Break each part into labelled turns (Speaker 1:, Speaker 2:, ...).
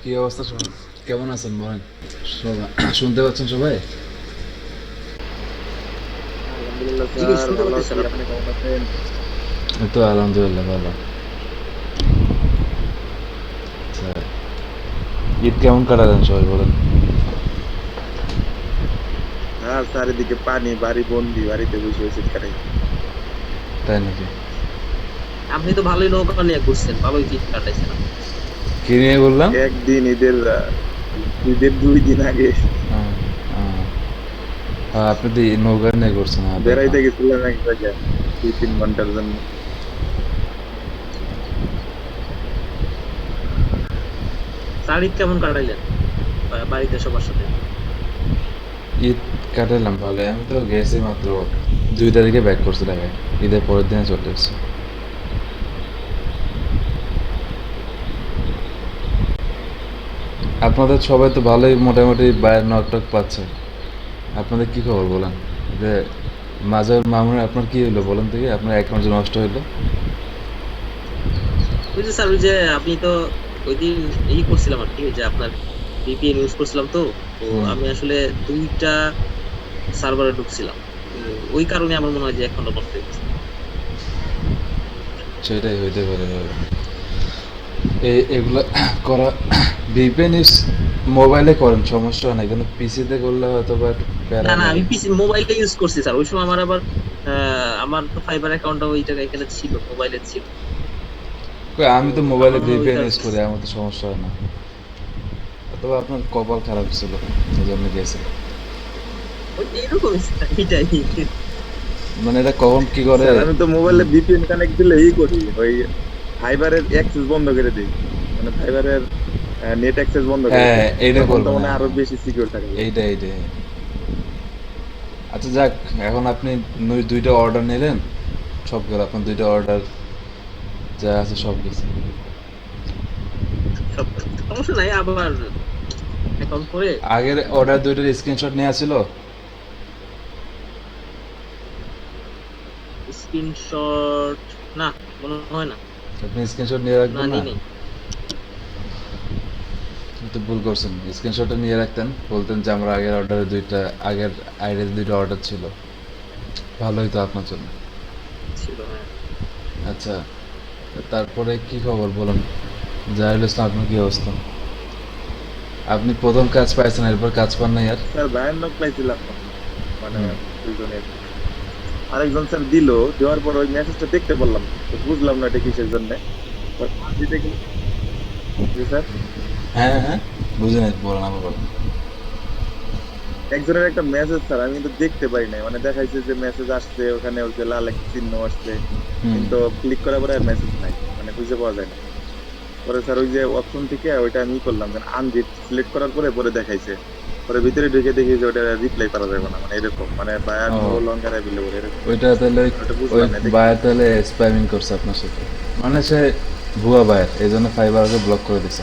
Speaker 1: কি অবস্থা সবাই? কেমন আছেন বলেন? সবাই শুনতে পাচ্ছেন সবাই?
Speaker 2: আলহামদুলিল্লাহ
Speaker 3: জি ভাই
Speaker 2: স্যার,
Speaker 3: শুনতে
Speaker 2: ভালো
Speaker 3: পাচ্ছি
Speaker 2: আছি। আপনি কেমন আছেন?
Speaker 1: এই তো আলহামদুলিল্লাহ ভালো। আচ্ছা, ঈদ কেমন কাটালেন সবাই বলেন?
Speaker 2: হ্যাঁ, চারিদিকে পানি, বাড়ি বন্দি, বাড়িতে বসে বসে কাটাই।
Speaker 1: তাই নাকি?
Speaker 3: আপনি তো ভালোই নৌকা নিয়ে ঘুরছেন, ভালোই শীত কাটাইছেন আপনি।
Speaker 1: কি নিয়ে বললাম?
Speaker 2: একদিন ঈদের 2 দিন আগে
Speaker 1: আহ, আহ, আপনি তো এই নৌকা নিয়ে করছেন, হ্যাঁ দেখলাম।
Speaker 2: বেড়াইতে গেছিলাম এক জায়গায় 2-3 ঘন্টার জন্য।
Speaker 3: চার ঈদ কেমন কাটাইলেন বাড়িতে সবার সাথে?
Speaker 1: ঈদ কাটালাম ভালো। আমি তো গেছি মাত্র 2 তারিখে ব্যাক করছি ঢাকায়। ঈদের পরের দিনে চলে এসেছি। আপনাদের সবাই তো ভালোই মোটামুটি বাইরের নক পাচ্ছে। আপনাদের কি খবর বলেন? যে মাজার মামুনের আপনার কি হইলো বলেন থেকে? আপনার অ্যাকাউন্ট যে নষ্ট হইলো?
Speaker 3: ওই যে স্যার, ওই যে আপনি তো ওই দিন করছিলাম আর কি, ওই যে আপনার ভিপিএন ইউজ করছিলাম, তো তো
Speaker 1: হুম,
Speaker 3: আমি আসলে 2টা সার্ভারে ঢুকছিলাম। তো ওই কারণে আমার মনে হয় যে অ্যাকাউন্টটা নষ্ট হয়ে গেছে।
Speaker 1: সেটাই হইতে পারে। এগুলো করা ভিপিএন ইউজ মোবাইলে করেন, সমস্যা নাই, কিন্তু পিসিতে করলে হয়তো বা একটু
Speaker 3: না
Speaker 1: প্যারা
Speaker 3: না, আমি
Speaker 1: লাগে।
Speaker 3: পিসি মোবাইলে ইউজ করছি স্যার। ওই সময় আমার আবার আমার তো ফাইবার অ্যাকাউন্টটা ওই জায়গায় এখানে ছিল, মোবাইলে ছিল।
Speaker 1: কই,
Speaker 3: তো
Speaker 1: আমি তো মোবাইলে
Speaker 3: আমার মনে হয় ওই
Speaker 1: ভিপিএন ইউজ
Speaker 3: কারণে।
Speaker 1: করি, আমার তো সমস্যা হয় না। অথবা আপনার কপাল খারাপ ছিল, এই জন্য গেছে।
Speaker 3: ওই এইরকমই স্যার, এটাই।
Speaker 1: মানে এটা কখন কি করে।
Speaker 2: স্যার, আমি তো মোবাইলে
Speaker 1: হুম,
Speaker 2: ভিপিএন কানেক্ট দিলে করি ওই ফাইবারের অ্যাক্সেস বন্ধ করে দিই। মানে ফাইবারের নেট অ্যাক্সেস বন্ধ করে
Speaker 1: হ্যাঁ
Speaker 2: দিই।
Speaker 1: এইটা
Speaker 2: তখন তো
Speaker 1: করবেন,
Speaker 2: মানে
Speaker 1: হ্যাঁ
Speaker 2: আরো
Speaker 1: হ্যাঁ,
Speaker 2: বেশি সিকিউর থাকে।
Speaker 1: এইটাই। আচ্ছা যাক, এখন আপনি 2টা অর্ডার নিলেন, সব গেল আপনার 2টা অর্ডার যা আছে সব গেছে।
Speaker 3: সব সমস্যা নাই, আবার অ্যাকাউন্ট করে
Speaker 1: আগের অর্ডার 2টার স্ক্রিনশট নেওয়া ছিল?
Speaker 3: স্ক্রিনশট? না, মনে হয় না।
Speaker 1: আপনি স্ক্রিনশট নিয়ে
Speaker 3: না,
Speaker 1: রাখবেন না?
Speaker 3: নেই নেই।
Speaker 1: আপনি তো ভুল করছেন, স্ক্রিনশটটা নিয়ে রাখতেন, বলতেন যে আমার আগের অর্ডারে 2টা, আগের আইডিতে 2টা অর্ডার ছিল, ভালো হতো আপনার জন্য।
Speaker 3: ছিল, হ্যাঁ।
Speaker 1: আচ্ছা, তারপরে কি খবর বলুন? জাহিরুল ইসলাম, আপনার কি অবস্থা? আপনি প্রথম কাজ পাইছেন, এরপর কাজ পান নাই আর?
Speaker 2: স্যার, ভয়ানক পাইছিলাম মানে
Speaker 1: হুম,
Speaker 2: দুইজনের। আরেকজন স্যার দিল, দেওয়ার পর ওই মেসেজটা দেখতে বললাম, তো বুঝলাম না এটা কিসের জন্য। দিতে গেলে জি স্যার,
Speaker 1: হ্যাঁ হ্যাঁ, বুঝে নাই, বলেন আবার বলেন।
Speaker 2: একজনের একটা মেসেজ স্যার, আমি কিন্তু দেখতে পাই নাই। মানে দেখাইছে যে মেসেজ আসছে, ওখানে ওই যে লাল একটা চিহ্ন আসছে,
Speaker 1: হুম,
Speaker 2: কিন্তু ক্লিক করার পরে আর মেসেজ নাই, মানে খুঁজে পাওয়া যায় না। পরে স্যার ওই যে অপশন থেকে ওইটা আমি করলাম, আনরিড সিলেক্ট করার পরে পরে দেখাইছে। পরে ভিতরে ঢুকে দেখি যে ওটা রিপ্লাই করা যাবে না, মানে এরকম, মানে বায়ার নো
Speaker 1: ও,
Speaker 2: লঙ্গার অ্যাভেলেবল এরকম।
Speaker 1: ওইটা তাহলে
Speaker 2: ওটা
Speaker 1: ওই
Speaker 2: বুঝলাম না দেখি।
Speaker 1: বায়ার তাহলে স্প্যামিং করছে আপনার সাথে, মানে সে ভুয়া বায়ার, এই জন্য ফাইবারকে ব্লক করে দিছে।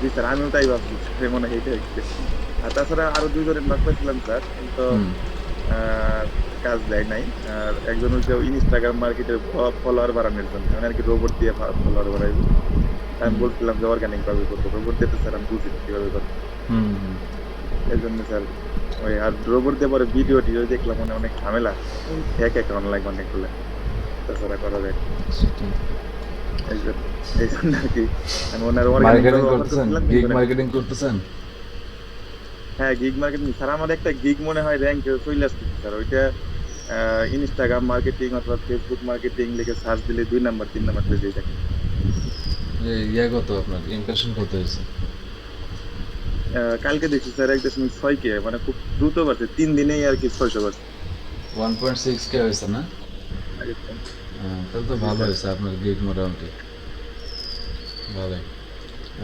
Speaker 2: জি স্যার, আমিও তাই ভাবছি স্যার, মনে হয় এটা হচ্ছে। আর তাছাড়া আরো দুইজনের নক পাইছিলাম স্যার, কিন্তু
Speaker 1: হুম,
Speaker 2: আহ, কাজ দেয় নাই। আর একজন হচ্ছে ইনস্টাগ্রাম মার্কেটের ফলোয়ার বাড়ানোর জন্য, মানে আর কি রোবট দিয়ে ফলোয়ার বাড়াইবো। আমি
Speaker 1: হুম,
Speaker 2: বলছিলাম যে অর্গানিক ভাবে করবো, রোবট দিয়ে তো স্যার আমি বুঝি না কিভাবে করবো।
Speaker 1: হুম, হুম,
Speaker 2: এই জন্য স্যার ওই আর রোবট দিয়ে পরে ভিডিও টিডিও দেখলাম, মানে অনেক ঝামেলা। ওই ফেক অ্যাকাউন্ট লাগবে অনেকগুলো, তাছাড়া করা যায় না।
Speaker 1: সেটাই।
Speaker 2: এই জন্য এই জন্য আর কি আমি ওনার অর্গানিক
Speaker 1: মার্কেটিং
Speaker 2: ভাবে অফার
Speaker 1: করতেছেন,
Speaker 2: করছিলাম, কিন্তু
Speaker 1: গিগ
Speaker 2: উনি
Speaker 1: মার্কেটিং করতেছেন?
Speaker 2: হ্যাঁ গিগ মার্কেটিং স্যার, আমার একটা গিগ মনে হয় র্যাঙ্ক চলে আসতেছে স্যার। ওইটা ইনস্টাগ্রাম মার্কেটিং অথবা ফেসবুক মার্কেটিং লিখে সার্চ দিলে 2 নাম্বার 3 নাম্বার পেজে দেখে।
Speaker 1: ইয়া কত আপনার ইমপ্রেশন কত হয়েছে?
Speaker 2: কালকে দেখছি স্যার 1.6K, মানে খুব দ্রুত বাড়ছে, 3 দিনেই আর কি 600 বাড়ছে।
Speaker 1: 1.6K হয়েছে না?
Speaker 2: আগের থেকে।
Speaker 1: তাহলে তো
Speaker 2: জি
Speaker 1: ভালো
Speaker 2: স্যার,
Speaker 1: হয়েছে আপনার গিগ, মোটামুটি ভালোই।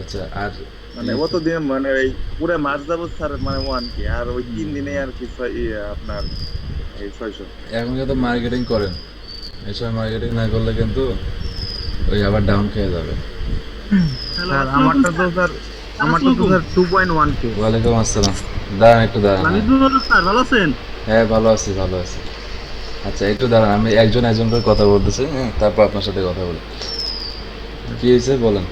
Speaker 1: আচ্ছা, আর
Speaker 2: মানে
Speaker 1: ই-
Speaker 2: অতদিন মানে এই পুরো মাস যাবত স্যার, মানে 1K, আর ওই
Speaker 1: হুম,
Speaker 2: 3 দিনে আর কি আপনার এই 600।
Speaker 1: এখন যত মার্কেটিং করেন, এই সময় মার্কেটিং না করলে কিন্তু ওই আবার ডাউন খেয়ে যাবে।
Speaker 4: হ্যালো,
Speaker 2: স্যার
Speaker 4: আসসালামু আলাইকুম
Speaker 2: আমারটা তো
Speaker 4: স্যার।
Speaker 2: স্যার, আমারটা তো
Speaker 4: আসসালামু
Speaker 2: স্যার 2.1K।
Speaker 1: ওয়ালাইকুম আসসালাম। দাঁড়ান একটু দাঁড়ান, হ্যাঁ।
Speaker 4: আলাইকুম। স্যার ভালো আছেন?
Speaker 1: হ্যাঁ ভালো আছি, ভালো আছি। আচ্ছা একটু দাঁড়ান, আমি একজন একজন করে কথা বলতেছি, হ্যাঁ, তারপর আপনার সাথে কথা বলি। কি হয়েছে বলেন?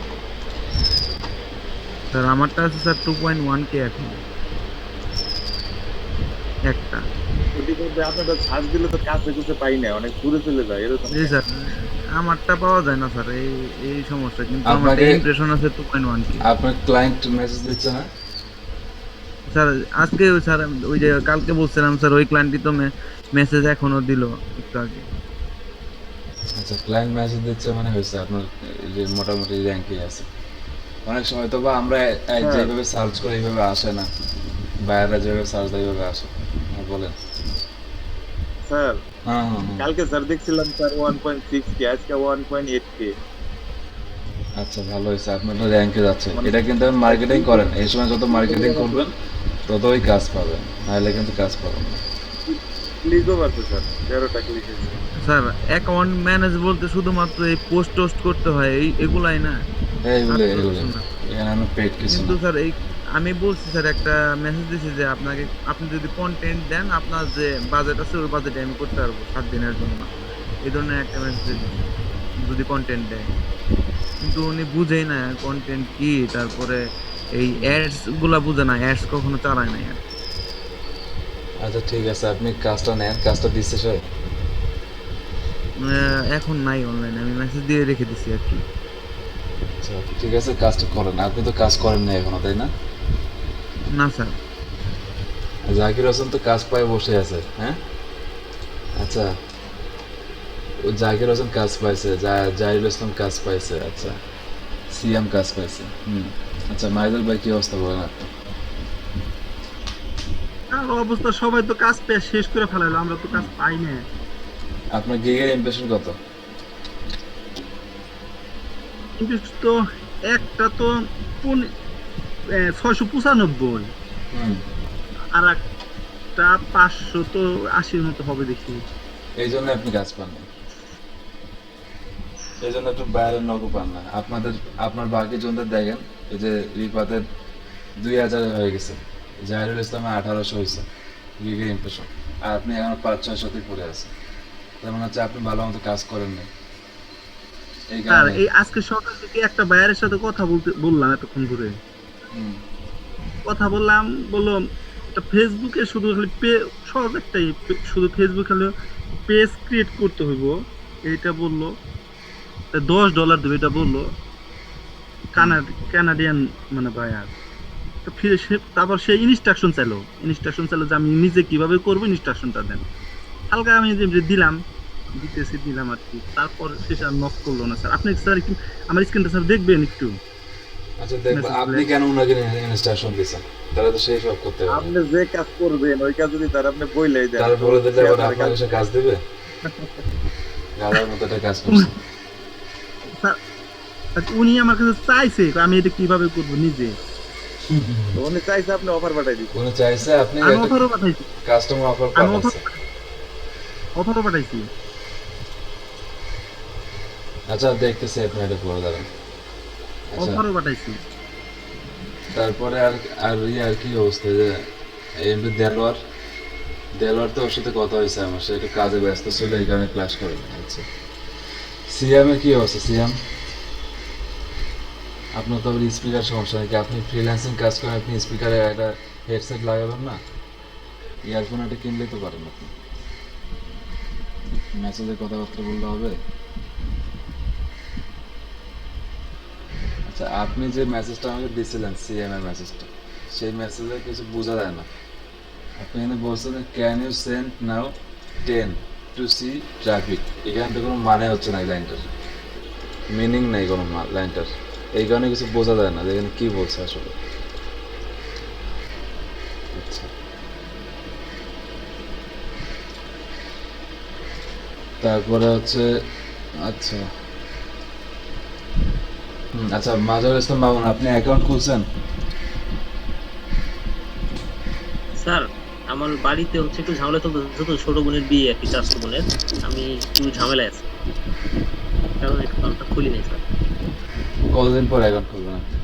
Speaker 4: স্যার আমারটা আছে স্যার 2.1K এখন একটা।
Speaker 2: ওদিকে আপনারা সার্চ দিলে তো কাছে কুছে পাই না, অনেক দূরে চলে যায় এরকম
Speaker 4: জি
Speaker 2: কেন?
Speaker 4: স্যার, আমারটা পাওয়া যায় না স্যার, এই এই সমস্যা। কিন্তু আমারটা
Speaker 1: আপনাকে
Speaker 4: ইমপ্রেশন আছে 2.1K।
Speaker 1: আপনার ক্লায়েন্ট মেসেজ দিচ্ছে না?
Speaker 4: স্যার আজকে স্যার ওই যে কালকে বলছিলাম স্যার, ওই ক্লায়েন্টই তো মেসেজ এখনো দিল একটু আগে।
Speaker 1: আচ্ছা, ক্লায়েন্ট মেসেজ দিচ্ছে মানে হয়েছে আপনার এই যে মোটামুটি র্যাঙ্কে আছে। অনেক সময় তো বা আমরা
Speaker 2: স্যার
Speaker 1: যেভাবে সার্চ করি এইভাবে আসে না, বাইরে যেভাবে সার্চ দেয় এইভাবে আসে। হ্যাঁ, বলেন।
Speaker 2: স্যার
Speaker 1: হ্যাঁ হ্যাঁ হ্যাঁ।
Speaker 2: কালকে স্যার দেখছিলাম স্যার 1.6K, আজকে 1.8K।
Speaker 1: আচ্ছা, ভালো হয়েছে, আপনার র্যাঙ্কে যাচ্ছে।
Speaker 2: মানে
Speaker 1: এটা কিন্তু মার্কেটিং করেন, এই সময় যত মার্কেটিং করবেন ততই কাজ পাবেন, নাহলে কিন্তু কাজ পাবেন না।
Speaker 2: ক্লিকও পাচ্ছে স্যার, 13টা ক্লিক হয়েছে।
Speaker 4: স্যার অ্যাকাউন্ট ম্যানেজ বলতে শুধুমাত্র এই পোস্ট টোস্ট করতে হয়, এই এগুলাই না,
Speaker 1: এইগুলো
Speaker 4: আর তো
Speaker 1: এগুলো
Speaker 4: কিছু না।
Speaker 1: এখানে পেড কিছু
Speaker 4: কিন্তু
Speaker 1: না।
Speaker 4: স্যার এই আমি বলছি স্যার, একটা মেসেজ দিছি যে আপনাকে, আপনি যদি কন্টেন্ট দেন আপনার যে বাজেট আছে ওই বাজেটে আমি করতে পারবো 7 দিনের জন্য, এই ধরনের একটা মেসেজ দিছি, যদি কন্টেন্ট দেয়। কিন্তু উনি বুঝেই না কন্টেন্ট কি, তারপরে এই অ্যাডস গুলা বুঝে না, অ্যাডস কখনো চালায় না আর।
Speaker 1: আচ্ছা ঠিক আছে, আপনি কাজটা নেন, কাজটা দিচ্ছে সে।
Speaker 4: এখন নাই অনলাইনে, আমি মেসেজ দিয়ে রেখে দিছি আর কি।
Speaker 1: আচ্ছা ঠিক আছে, কাজটা করেন। আপনি তো কাজ করেন না এখনো, তাই না?
Speaker 4: না স্যার।
Speaker 1: জাকির হোসেন তো কাজ পায় বসে আছে, হ্যাঁ? আচ্ছা, ও জাকির হোসেন কাজ পাইছে, জাহিরুল ইসলাম কাজ পাইছে, আচ্ছা সিএম কাজ পাইছে। আচ্ছা, মাইদুল ভাই কি অবস্থা বলেন আপনি?
Speaker 4: আর অবস্থা সবাই তো কাজ পেয়ে শেষ করে ফেলাইলো, আমরা তো কাজ পাই না।
Speaker 1: আপনার গিগের ইমপ্রেশন কত?
Speaker 4: কিন্তু তো একটা তো 695,
Speaker 1: হুম,
Speaker 4: আর একটা 500 তো 80-র মতো হবে দেখি।
Speaker 1: এই জন্য আপনি কাজ পান না, এই জন্য একটু বাইরের নগু পান না। আপনার বাকি জনদের দেখেন, এই যে রিপাতের 2000 হয়ে গেছে, জাহিরুল ইসলামের 1800 হয়েছে গিগের ইমপ্রেশন, আর আপনি এখন 500-600 পড়ে আছেন। তার মানে হচ্ছে আপনি ভালো মতো কাজ করেন না, এই
Speaker 4: আর
Speaker 1: কারণে।
Speaker 4: এই আজকে সকাল থেকে একটা ভাইয়ারের সাথে কথা বললাম এতক্ষণ ধরে,
Speaker 1: হুম,
Speaker 4: কথা বললাম, বললো এটা ফেসবুকে শুধু খালি সহজ একটাই, শুধু ফেসবুক খালি পেজ ক্রিয়েট করতে হইব, এইটা বললো। $10 দেবে এটা বললো, কানাডিয়ান মানে ভাইয়ার। তো ফিরে তারপর সে ইনস্ট্রাকশন চাইলো যে আমি নিজে কিভাবে করবো, ইনস্ট্রাকশনটা দেন। হালকা আমি যে দিলাম আর কি। তারপর সেটা নক করলো না স্যার। আপনি স্যার একটু আমার স্ক্রিনটা স্যার দেখবেন একটু,
Speaker 1: আচ্ছা দেখবো।
Speaker 4: মেসেজ
Speaker 1: আপনি কেন ওনাকে ইনস্ট্রাকশন দিচ্ছেন? তারা তো সেই সব করতে পারে।
Speaker 2: আপনি যে কাজ করবেন ওই কাজ যদি তার আপনি বইলেই দেন,
Speaker 1: তারা
Speaker 2: তো
Speaker 1: বলে দিলে
Speaker 2: সে
Speaker 1: আবার
Speaker 2: আপনার
Speaker 1: আপনার
Speaker 2: কাজ
Speaker 1: কাছে কাজ দিবে? গাধার মতো একটা কাজ করছে।
Speaker 4: স্যার। উনি আমার কাছে চাইছে আমি এটা কিভাবে করব নিজে।
Speaker 2: তো উনি চাইছে আপনি অফার পাঠাই দিচ্ছেন।
Speaker 1: উনি চাইছে আপনি
Speaker 4: আমি
Speaker 1: একটা
Speaker 4: অফারও পাঠাইছি,
Speaker 1: কাস্টমার অফার
Speaker 4: আমি
Speaker 1: পাঠাচ্ছে।
Speaker 4: অফারও পাঠাইছি।
Speaker 1: আচ্ছা দেখতেছি, আপনি এটা করে দেবেন। আচ্ছা,
Speaker 4: অফারও পাঠাইছি।
Speaker 1: তারপরে আর আর আর কি অবস্থা যে এমনি দেলোয়ার তো ওর সাথে কথা হয়েছে আমার, সে একটু কাজে ব্যস্ত ছিল, এই কারণে ক্লাস করে। আচ্ছা, সিয়াম এর কি অবস্থা? সিয়াম, আপনার তো আবার স্পিকার সমস্যা নাকি? আপনি ফ্রিল্যান্সিং কাজ করেন, আপনি স্পিকারে একটা হেডসেট লাগাবেন না? ইয়ারফোন একটা কিনলেই তো পারেন আপনি, মেসেজে কথাবার্তা বললে হবে। আচ্ছা, আপনি যে মেসেজটা আমাকে দিয়েছিলেন, সিএম এর মেসেজটা, সেই মেসেজে কিছু বোঝা যায় না। আপনি এখানে বলছেন can you send now 10 to see traffic, এখানে তো কোনো মানে হচ্ছে না, এই লাইনটার মিনিং নেই কোনো লাইনটার, এই কারণে কিছু বোঝা যায় না যে এখানে কী বলছে আসলে। আচ্ছা, তারপরে হচ্ছে, আচ্ছা আচ্ছা, মাজহারুল ইসলাম মামুন, আপনি অ্যাকাউন্ট খুলছেন?
Speaker 3: স্যার আমার বাড়িতে হচ্ছে একটু ঝামেলা চলতেছে, যত ছোট বোনের বিয়ে আর কি, চাচাতো বোনের। আমি একটু ঝামেলায় আছি, কারণ অ্যাকাউন্টটা খুলি নাই স্যার।
Speaker 1: কতদিন পর অ্যাকাউন্ট খুলবেন আপনি?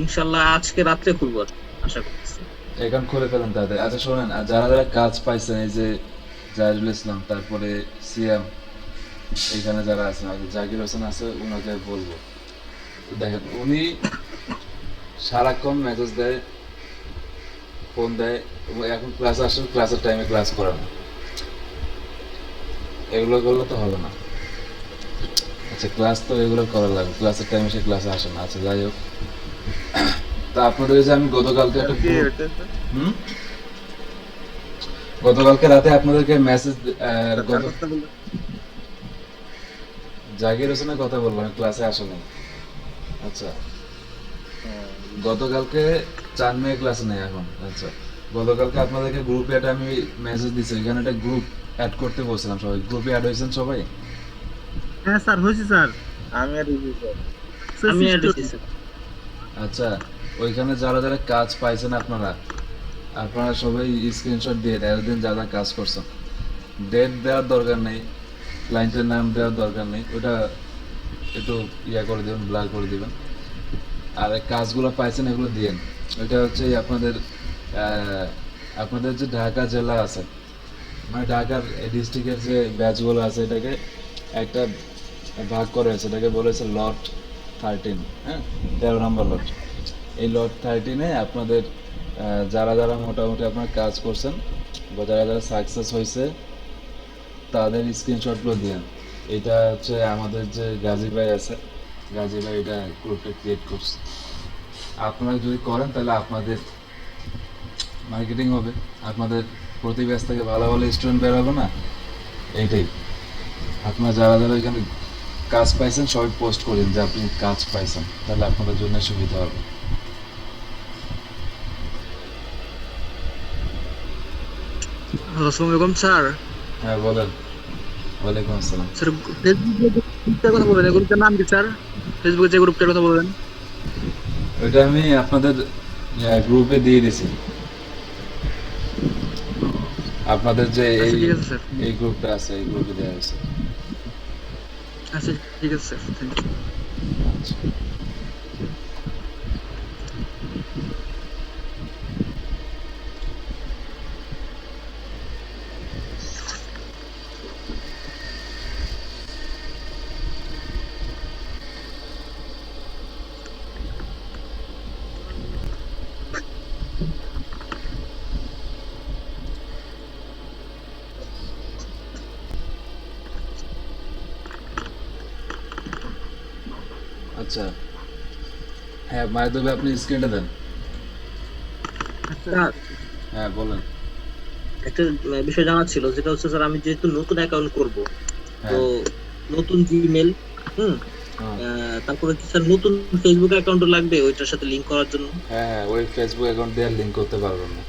Speaker 3: ইনশাল্লাহ আজকে রাত্রে খুলবো আর কি, আশা করতেছি।
Speaker 1: অ্যাকাউন্ট খুলে ফেলেন তাদের। আচ্ছা শোনেন, আর যারা যারা কাজ পাইছেন, এই যে জাহিরুল ইসলাম, তারপরে সিএম, এখানে যারা আছেন, আর জাকির হোসেন আছে, ওনাকে বলবো দেখেন উনি সারাক্ষণ মেসেজ দেয়, ফোন দেয়, এবং এখন ক্লাস আসেন, ক্লাসের টাইমে ক্লাস করে না। এগুলো করলে তো হবে না। আচ্ছা ক্লাস তো রেগুলার করা লাগবে, ক্লাসের টাইমে সে ক্লাসে আসে না। আচ্ছা যাই হোক, তা আপনাদের যে আমি গতকালকে একটা
Speaker 2: কি হচ্ছে স্যার?
Speaker 1: হুম গতকালকে রাতে আপনাদেরকে মেসেজ
Speaker 2: কার কথা বললেন?
Speaker 1: জাগির হোসেনের কথা বলবো, আমি ক্লাসে আসে নাই। আচ্ছা গতকালকে 4 মে ক্লাসে নেই এখন। আচ্ছা গতকালকে আপনাদেরকে গ্রুপে একটা আমি মেসেজ দিছি, এখানে একটা গ্রুপ অ্যাড করতে বলছিলাম, সবাই গ্রুপে অ্যাড হয়েছেন সবাই?
Speaker 4: হ্যাঁ স্যার হয়েছে স্যার।
Speaker 2: আমি আর দিছি স্যার।
Speaker 3: আমি অ্যাড হইছি স্যার।
Speaker 1: আচ্ছা ওইখানে যারা যারা কাজ পাইছেন আপনারা সবাই স্ক্রিনশট দিয়ে দেন, এতদিন যারা কাজ করছেন। ডেট দেওয়ার দরকার নেই, ক্লায়েন্টের নাম দেওয়ার দরকার নেই, ওটা একটু ইয়া করে দেবেন, ব্লার করে দিবেন। আর এই কাজগুলো পাইছেন এগুলো দিয়েন। ওইটা হচ্ছে আপনাদের যে ঢাকা জেলা আছে, মানে ঢাকার ডিস্ট্রিক্টের যে ব্যাচগুলো আছে, এটাকে একটা ভাগ করে আছে, এটাকে বলেছে লট 13, হ্যাঁ 13 নম্বর লট। এই লট 13-এ আপনাদের যারা যারা মোটামুটি আপনার কাজ করছেন বা যারা যারা সাকসেস হয়েছে তাদের স্ক্রিনশটগুলো দিয়েন। এটা হচ্ছে আমাদের যে গাজী ভাই আছে, গাজী ভাই এটা গ্রুপটা ক্রিয়েট করছে। আপনারা যদি করেন তাহলে আপনাদের মার্কেটিং হবে, আপনাদের প্রতি ব্যাচ থেকে ভালো ভালো স্টুডেন্ট বের হবে না? এইটাই। আপনারা যারা যারা এখানে কাজ পাইছেন সবাই পোস্ট করেন যে আপনি কাজ পাইছেন, তাহলে আপনাদের জন্য সুবিধা হবে।
Speaker 5: আসসালামু আলাইকুম স্যার।
Speaker 1: হ্যাঁ বলেন। ওয়ালাইকুম আসসালাম।
Speaker 5: স্যার ফেসবুকে যে গ্রুপটার কথা বললেন, এই গ্রুপটার নাম কি স্যার? ফেসবুকে যে গ্রুপটার কথা বললেন?
Speaker 1: ওইটা আমি আপনাদের গ্রুপে দিয়ে দিছি। আপনাদের যে
Speaker 5: আচ্ছা
Speaker 1: এই
Speaker 5: ঠিক আছে স্যার।
Speaker 1: এই গ্রুপটা আছে, এই গ্রুপে দেওয়া হয়েছে।
Speaker 5: আচ্ছা ঠিক আছে স্যার, থ্যাংক ইউ।
Speaker 1: আচ্ছা আচ্ছা হ্যাঁ মায়াদবে আপনি স্ক্রিনটা দেন।
Speaker 3: স্যার
Speaker 1: হ্যাঁ বলেন।
Speaker 3: একটা বিষয় জানার ছিল, যেটা হচ্ছে স্যার আমি যেহেতু নতুন অ্যাকাউন্ট করব, তো
Speaker 1: হ্যাঁ
Speaker 3: নতুন জিমেল, হুম,
Speaker 1: হ্যাঁ
Speaker 3: তারপরে কি স্যার নতুন ফেসবুক অ্যাকাউন্টও লাগবে ওইটার সাথে লিংক করার জন্য?
Speaker 1: হ্যাঁ ওই ফেসবুক অ্যাকাউন্ট দিয়ে লিংক করতে পারবেন না।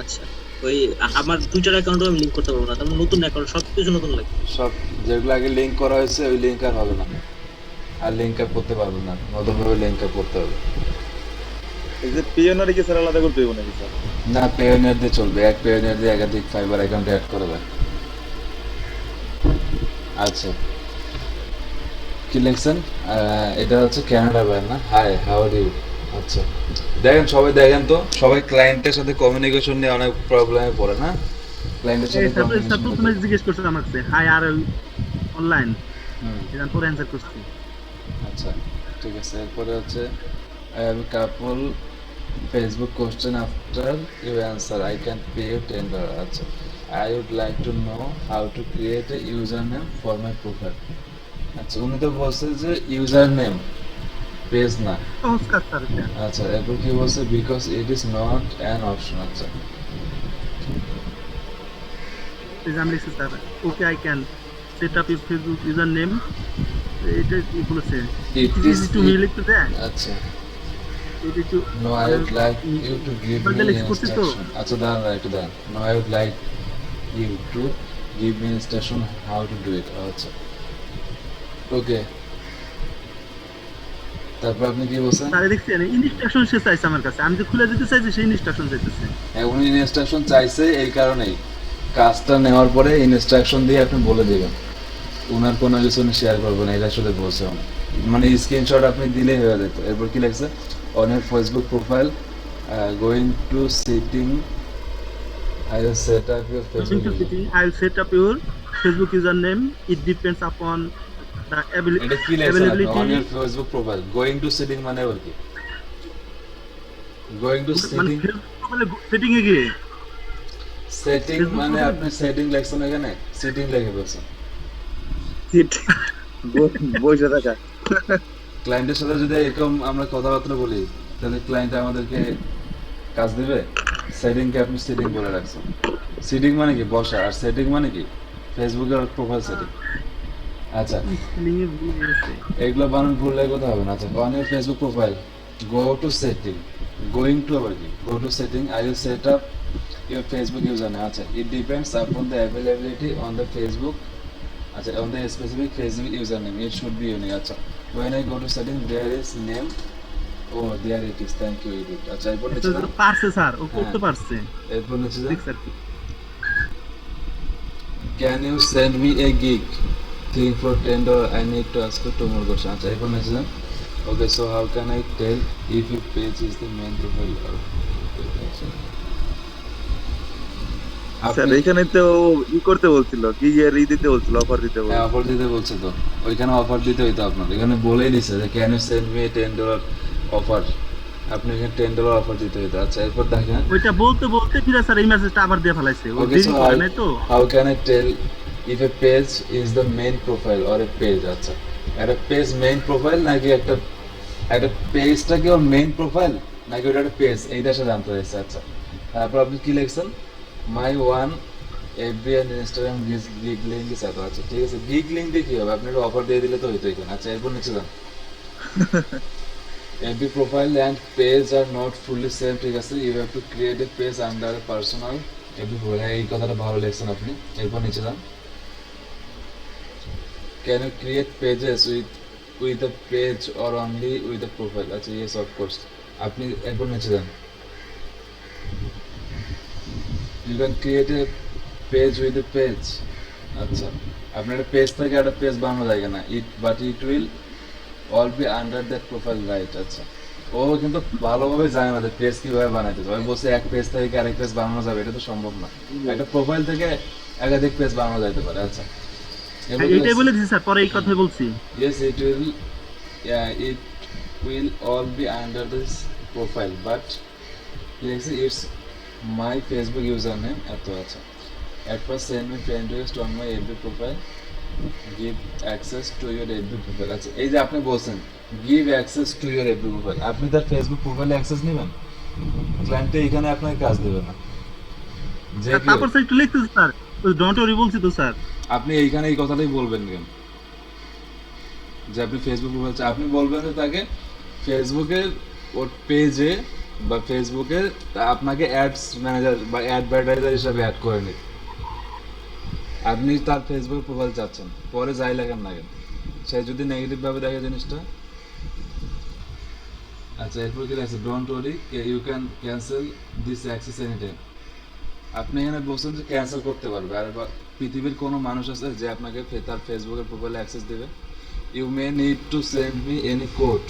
Speaker 3: আচ্ছা, ওই আমার টুইটার অ্যাকাউন্টও আমি লিংক করতে পারবো না, তার মানে নতুন অ্যাকাউন্ট সবকিছু নতুন লাগবে।
Speaker 1: সব যেগুলো আগে লিংক করা হয়েছে ওই লিংক আর হবে না, আর লিংক আপ করতে পারবেন না, নতুনভাবে লিংক আপ করতে হবে।
Speaker 2: এই যে পিওনারি কি স্যার আলাদা করতে হবে নাকি স্যার?
Speaker 1: না পেওনিয়ার দিয়ে চলবে, এক পেওনিয়ার দিয়ে একাধিক ফাইবার অ্যাকাউন্ট অ্যাড করা যায়। আচ্ছা কি লিখছেন? এটা হচ্ছে কানাডা ভাই না? Hi how are you? আচ্ছা দেখেন সবাই, দেখেন তো সবাই ক্লায়েন্টের সাথে কমিউনিকেশন নিয়ে অনেক প্রবলেমে পড়ে না, ক্লায়েন্টের সাথে
Speaker 4: স্যার
Speaker 1: কমিউনিকেশন
Speaker 4: প্রথমে জিজ্ঞেস করছেন আমার কাছে হাই আর অনলাইন,
Speaker 1: হুম
Speaker 4: এটা পরে অ্যান্সার করছি।
Speaker 1: আচ্ছা ঠিক আছে। এরপরে হচ্ছে I have a couple Facebook question after you answer. I can pay you $10. আচ্ছা I would like to know how to create a username for my profile. আচ্ছা উনি তো বলছে যে ইউজার নেম পেজ না।
Speaker 4: সহজ কাজ স্যার এটা।
Speaker 1: আচ্ছা এরপর কি বলছে? Because it is not an option. আচ্ছা
Speaker 4: এই যে আমি লিখছি sir, okay I can set up your Facebook user name, এটা কি বলেছে?
Speaker 1: It
Speaker 4: it
Speaker 1: is
Speaker 4: is to me লিখতে দেয়,
Speaker 1: আচ্ছা
Speaker 4: এটা একটু
Speaker 1: No, I would like you to give me
Speaker 4: Bundle করছি তো।
Speaker 1: instruction. আচ্ছা দাঁড়ান একটু দাঁড়ান। No, I would like you to give me instruction how to do it. আচ্ছা ওকে তারপর আপনি কি বলছেন?
Speaker 4: তারে দেখছেন ইনস্ট্রাকশন সে চাইছে আমার কাছে, আমি যে খুলে দিতে চাইছি সেই ইনস্ট্রাকশন চাইতেছে।
Speaker 1: হ্যাঁ উনি ইনস্ট্রাকশন চাইছে, এই কারণেই কাজটা নেওয়ার পরে ইনস্ট্রাকশন দিয়ে আপনি বলে দেবেন, ওনার কোনো কিছু উনি শেয়ার করবেন না, এটা শুধু বলছে উনি। মানে স্ক্রিনশট আপনি দিলেই হয়ে যেত। এরপর কি লাগছে? On your Facebook profile going to setting I will set up your Facebook
Speaker 4: Going to
Speaker 1: user.
Speaker 4: setting, I will set up your Facebook username. It depends upon
Speaker 1: এটা কি লেখছেন আপনি on your Facebook profile going to setting মানে আবার কি going to
Speaker 5: মানে
Speaker 1: setting
Speaker 5: setting এ গিয়ে
Speaker 1: setting
Speaker 5: Facebook
Speaker 1: মানে
Speaker 5: profile-
Speaker 1: আপনি সেটিং লেখছেন এখানে সেটিং লিখে বলছেন
Speaker 2: সিট বসে থাকা
Speaker 1: ক্লায়েন্টের সাথে যদি এরকম আমরা কথাবার্তা বলি তাহলে ক্লায়েন্ট আমাদেরকে কাজ দিবে সেটিং কে আপনি সেটিং বলে রাখছেন সেটিং মানে কি বসা আর সেটিং মানে কি ফেসবুকের প্রোফাইল সেটিং আচ্ছা
Speaker 5: স্পেলিং এ ভুল হয়েছে
Speaker 1: এগুলো বানান ভুললে কথা হবে না আচ্ছা on your Facebook profile go to setting going to আবার কি go to setting I will set up your Facebook user name আচ্ছা it depends upon the availability on the Facebook আচ্ছা on the specific Facebook user name it should be unique আচ্ছা when I go to setting there is name oh there it is thank you edit আচ্ছা এরপর নিচে যান
Speaker 5: পারছে sir ও করতে
Speaker 1: হ্যাঁ।
Speaker 5: পারছে
Speaker 1: এরপর নিচে যান
Speaker 5: ঠিক sir
Speaker 1: can you send me a gig thing for $10 I need to ask you two more questions আচ্ছা এরপর নিচে যান okay so how can I tell if your page is the main profile or
Speaker 2: sir
Speaker 1: আপনি
Speaker 2: এখানে তো ই করতে বলছিল কি এর ই দিতে বলছিল অফার দিতে
Speaker 1: হ্যাঁ
Speaker 2: বলছিল
Speaker 1: অফার দিতে বলছে তো ওইখানে অফার দিতে হইতো আপনার এখানে বলেই দিছে যে can you send me $10 offer আপনি এখানে $10 অফার দিতে হইতো আচ্ছা এরপর দেখেন
Speaker 5: ওইটা বলতে বলতে ফিরে স্যার এই মেসেজটা আবার দিয়ে ফেলাইছে ও
Speaker 1: Okay,
Speaker 5: দেরি
Speaker 1: so
Speaker 5: করে নাই তো
Speaker 1: how can I tell if a page is the main profile or a page? আচ্ছা একটা পেজ মেইন প্রোফাইল নাকি একটা পেজটা কি ওর মেইন প্রোফাইল নাকি ওটা একটা পেজ এইটা সে জানতে চাইছে আচ্ছা তারপর আপনি কি লিখছেন my one FB and Instagram gig link is আচ্ছা ঠিক আছে গিগ লিঙ্ক দিয়ে কি হবে আপনি একটা অফার দিয়ে দিলে তো হইতো এখানে আচ্ছা এরপর নিচে যান FB profile and page are not fully same ঠিক আছে you have to create a page under a personal FB profile এই কথাটা ভালো লেখছেন আপনি এরপর নিচে যান can you create pages with a page or only with a profile আচ্ছা yes of course আপনি এরপর নিচে যান you can create a page with a page আচ্ছা আপনার একটা পেজ থেকে একটা পেজ বানানো যায় না but it will all be under that profile right আচ্ছা ও কিন্তু ভালোভাবে জানে না যে পেজ কিভাবে বানাইতে হবে বলছে এক পেজ থেকে আরেক পেজ বানানো যাবে এটা তো সম্ভব না একটা প্রোফাইল থেকে একাধিক পেজ বানানো যাইতে পারে আচ্ছা
Speaker 5: এইটাই বলে দিছি স্যার পরে এই কথাই বলছি
Speaker 1: yes it will all be under this profile but it's my Facebook username এত আচ্ছা at first send me friend request on my FB profile give access to your FB profile আচ্ছা এই যে আপনি বলছেন give access to your FB profile আপনি তার Facebook প্রোফাইলে অ্যাক্সেস নেবেন ক্লায়েন্টে এখানে আপনাকে কাজ দেবে না যে
Speaker 5: স্যার,
Speaker 1: কি
Speaker 5: তারপর স্যার একটু লিখতেছি স্যার ডোন্ট ওয়ারি বলছি তো স্যার
Speaker 1: আপনি এইখানে এই কথাটাই বলবেন কেন যে আপনি ফেসবুক প্রোফাইল আপনি বলবেন যে তাকে ফেসবুকের ওর পেজে বা ফেসবুকে আপনাকে অ্যাডস ম্যানেজার বা অ্যাডভার্টাইজার হিসেবে অ্যাড করে নিন আপনি তার ফেসবুক প্রোফাইল চাচ্ছেন পরে যাই লেখেন না কেন সে যদি নেগেটিভ ভাবে দেখে জিনিসটা আচ্ছা এরপর কি আছে don't worry you can cancel this access any time আপনি এখানে বলছেন যে ক্যান্সেল করতে পারবে আর পৃথিবীর কোনো মানুষ আছে যে আপনাকে তার ফেসবুকের প্রোফাইলে অ্যাক্সেস দেবে you may need to send me any code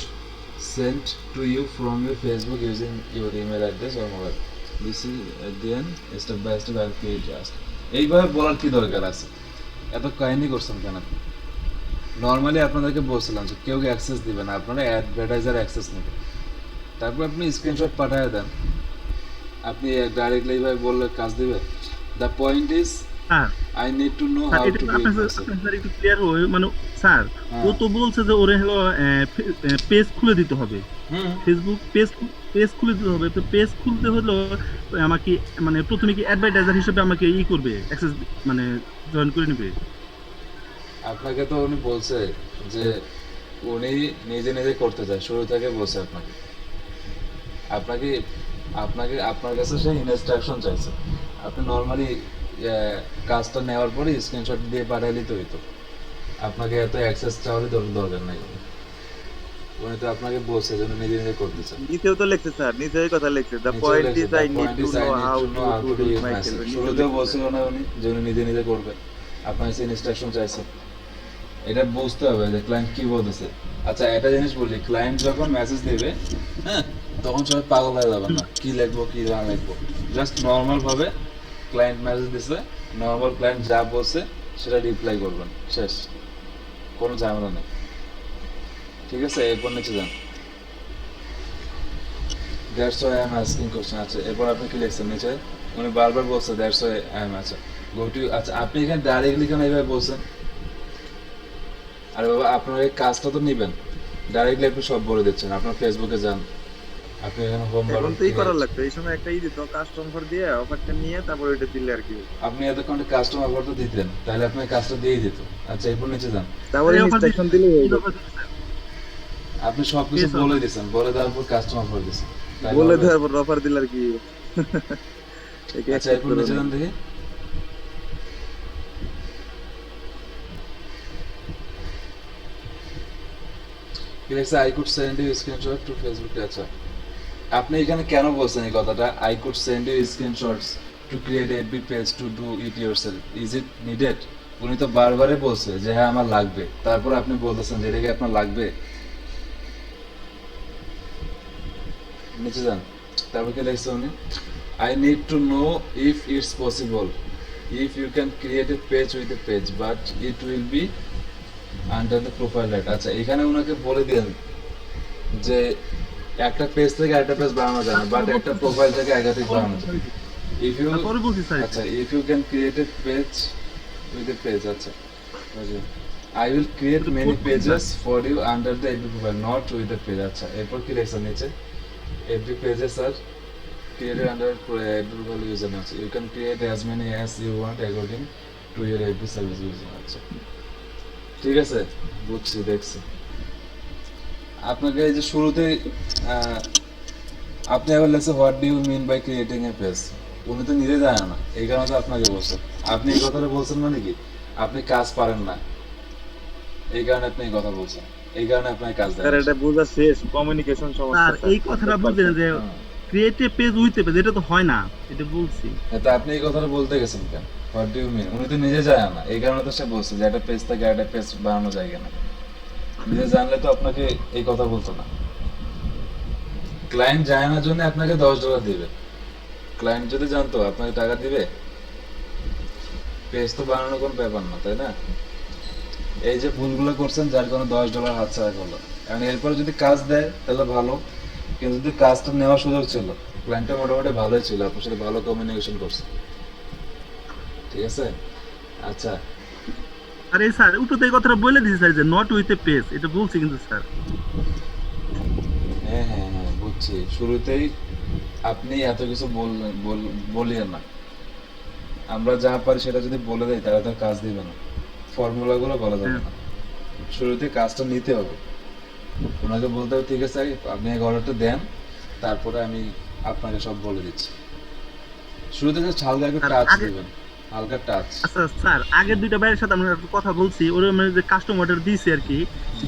Speaker 1: sent to you from your Facebook using your email address or mobile this is at the end step by step I create just এইভাবে বলার কি দরকার আছে এত কাহিনী করছেন কেন আপনি নর্মালি আপনাদেরকে বলছিলাম যে কেউ অ্যাক্সেস দিবে না আপনারা অ্যাডভার্টাইজার অ্যাক্সেস নেবে তারপর আপনি স্ক্রিনশট পাঠিয়ে দেন আপনি ডাইরেক্টলি এইভাবে বললে কাজ দিবে the point is
Speaker 5: sir
Speaker 1: I need to no
Speaker 5: sir
Speaker 1: how
Speaker 5: এটা
Speaker 1: টু ডু
Speaker 5: আপনার
Speaker 1: ইট
Speaker 5: স্যার একটু ক্লিয়ার হয়ে মানে স্যার
Speaker 1: হ্যাঁ।
Speaker 5: ও তো বলছে যে ওরে হলো পেজ খুলে দিতে হবে
Speaker 1: হুম
Speaker 5: ফেসবুক পেজ খুলে দিতে হবে তো পেজ খুলতে হলো আমাকে মানে প্রথমে কি অ্যাডভার্টাইজার হিসেবে আমাকে ই করবে অ্যাক্সেস মানে জয়েন করে নেবে
Speaker 1: আপনাকে তো উনি বলছে যে উনি নিজে নিজে করতে চায় শুরু থেকে বলছে আপনাকে আপনাকে আপনাকে আপনার কাছে সে ইনস্ট্রাকশন চাইছে আপনি নর্মালি কাজটা নেওয়ার পরে স্ক্রিনশট দিয়ে পাঠাইলেই তো হইতো আপনাকে এত অ্যাক্সেস চাওয়ারই দরকার নাই উনি তো আপনাকে বলছে যে উনি নিজে নিজে করতে চান
Speaker 2: নিচেও তো লিখছে স্যার নিচেও এই কথা লিখছে the point is I need to know how to do my
Speaker 1: শুরুতেও বলছিল না উনি যে উনি নিজে নিজে করবে আপনার কাছে ইনস্ট্রাকশন চাইছে এটা বুঝতে হবে যে ক্লায়েন্ট কি বলতেছে আচ্ছা একটা জিনিস বলি ক্লায়েন্ট যখন মেসেজ দেবে হ্যাঁ তখন সবাই পাগল হয়ে যাবেন না কি লিখবো কি না লিখবো জাস্ট নর্মাল ভাবে ক্লায়েন্ট মেসেজ দিছে নর্মাল ক্লায়েন্ট যা বলছে সেটা রিপ্লাই করবেন শেষ কোনো ঝামেলা নেই, ঠিক আছে? এরপর নিচে যান। That's why I am asking question. আচ্ছা, এরপর আপনি কি লিখছেন নিচে? উনি বারবার বলছে দ্যাটস ওয়াই আই এম। আচ্ছা, গো টু। আচ্ছা, আপনি এখানে ডাইরেক্টলি কেন এইভাবে বলছেন? আরে বাবা, আপনার এই কাজটা তো নিবেন, ডাইরেক্টলি আপনি সব বলে দিচ্ছেন। আপনার ফেসবুকে যান, আপনি এখানে হোম
Speaker 2: এখন তো করার লাগতো, এই সময় একটা দিত কাস্টম অফার দিয়ে, অফারটা নিয়ে তারপর ওইটা দিলে আর কি।
Speaker 1: আপনি এতক্ষণ কাস্টমার অফার তো দিতেন, তাহলে আপনার কাজটা দিয়েই দিত। আচ্ছা, এরপর নিচে যান।
Speaker 2: তারপরে
Speaker 5: এই offer
Speaker 2: ইনস্ট্রাকশন দিলে
Speaker 5: কি
Speaker 2: হয়ে যাবে।
Speaker 5: offer দিছে, স্যার?
Speaker 1: আপনি সবকিছু
Speaker 5: Yes,
Speaker 1: বলে দিয়েছেন, বলে দেওয়ার পর কাস্টমার অফার দিয়েছেন, তাহলে
Speaker 2: বলে
Speaker 1: হবে?
Speaker 2: দেওয়ার পর অফার দিলে আর কি। একে
Speaker 1: আচ্ছা,
Speaker 2: accept
Speaker 1: এরপর
Speaker 2: করে
Speaker 1: নিচে
Speaker 2: না।
Speaker 1: যান দেখি। কি লেখছে? I could send you screenshot to Facebook. আচ্ছা, আপনি এখানে কেন বলছেন এই কথাটা? I could send you screenshots to create FB page to do it yourself, is it needed? উনি তো বারবারই বলছে যে হ্যাঁ আমার লাগবে, তারপর আপনি বলতেছেন যে এটা কি আপনার লাগবে? নিচে যান। তারপর কি লিখছে উনি? I need to know if it's possible, if you can create a page with a page, but it will be under the profile right. আচ্ছা, এখানে ওনাকে বলে দেন যে একটা পেজ থেকে আরেকটা পেজ বানানো যায় না, বাট একটা প্রোফাইল থেকে একাধিক বানানো যায়। ইফ ইউ,
Speaker 5: পরে বলছি স্যার।
Speaker 1: আচ্ছা, if you can create a page with a page. আচ্ছা, I will create many pages for you under the every profile, not with a page. আচ্ছা, এরপর কি লেখা নিচে? এভরি পেজেস আর created under every user. আচ্ছা, you can create as many as you want according to your every service user. আচ্ছা, ঠিক আছে, বুঝছি, দেখছি। আপনাকে এই যে শুরুতে আপনি আবার লেখছে what do you mean by creating a page, উনি তো নিজে জানে না, এই কারণে তো আপনাকে বলছে। আপনি এই কথাটা বলছেন মানে কি? আপনি কাজ পারেন না, এই কারণে আপনি এই কথা বলছেন, এই কারণে আপনার কাজ দেন।
Speaker 2: স্যার এটা বোঝা শেষ, কমিউনিকেশন সমস্যা
Speaker 5: স্যার
Speaker 2: স্যার।
Speaker 5: এই কথাটা বলছেন যে create a page with a page, এটা তো হয় না, এটা বলছি।
Speaker 1: তা আপনি এই কথাটা বলতে গেছেন কেন? What do you mean? উনি তো নিজে জানে না, এই কারণে তো সে বলছে যে একটা পেজ থেকে একটা পেজ বানানো যায় কেন। নিজে জানলে তো আপনাকে এই কথা বলতো না। ক্লায়েন্ট জানার জন্য আপনাকে $10 দিবে, ক্লায়েন্ট যদি জানতো আপনাকে টাকা দিবে? পেজ তো বানানো কোনো ব্যাপার না, তাই না? এই যে ভুলগুলো করছেন যার কারণে $10 হাতছাড়া করলো। এখন এরপরে যদি কাজ দেয় তাহলে ভালো, কিন্তু যদি কাজটা নেওয়ার সুযোগ ছিল, ক্লায়েন্টটা মোটামুটি ভালোই ছিল, আপনার সাথে ভালো কমিউনিকেশন করছে, ঠিক আছে? আচ্ছা,
Speaker 5: আরে স্যার উপরে তো এই কথাটা বলে দিয়েছি স্যার যে নট উইথ এ পেজ, এটা বলছি কিন্তু স্যার।
Speaker 1: হ্যাঁ হ্যাঁ হ্যাঁ, বুঝছি। শুরুতেই আপনি এত কিছু বলিয়েন না, আমরা যা পারি সেটা যদি বলে দেয় তাহলে তো কাজ দিবে না, ফর্মুলাগুলো বলা যাবে না। শুরুতে কাজটা নিতে হবে, ওনাকে বলতে হবে ঠিক আছে আপনি এই অর্ডারটা দেন, তারপরে আমি আপনাকে সব বলে দিচ্ছি। শুরুতে জাস্ট হালকা একটু
Speaker 5: আর
Speaker 1: টাচ
Speaker 5: আগে-
Speaker 1: দিবেন, হালকা টাচ।
Speaker 5: আচ্ছা স্যার, আগের দুইটা ভাইয়ের সাথে আমরা একটু কথা বলছি, ওরা মানে যে কাস্টম অর্ডার দিয়েছি আর কি,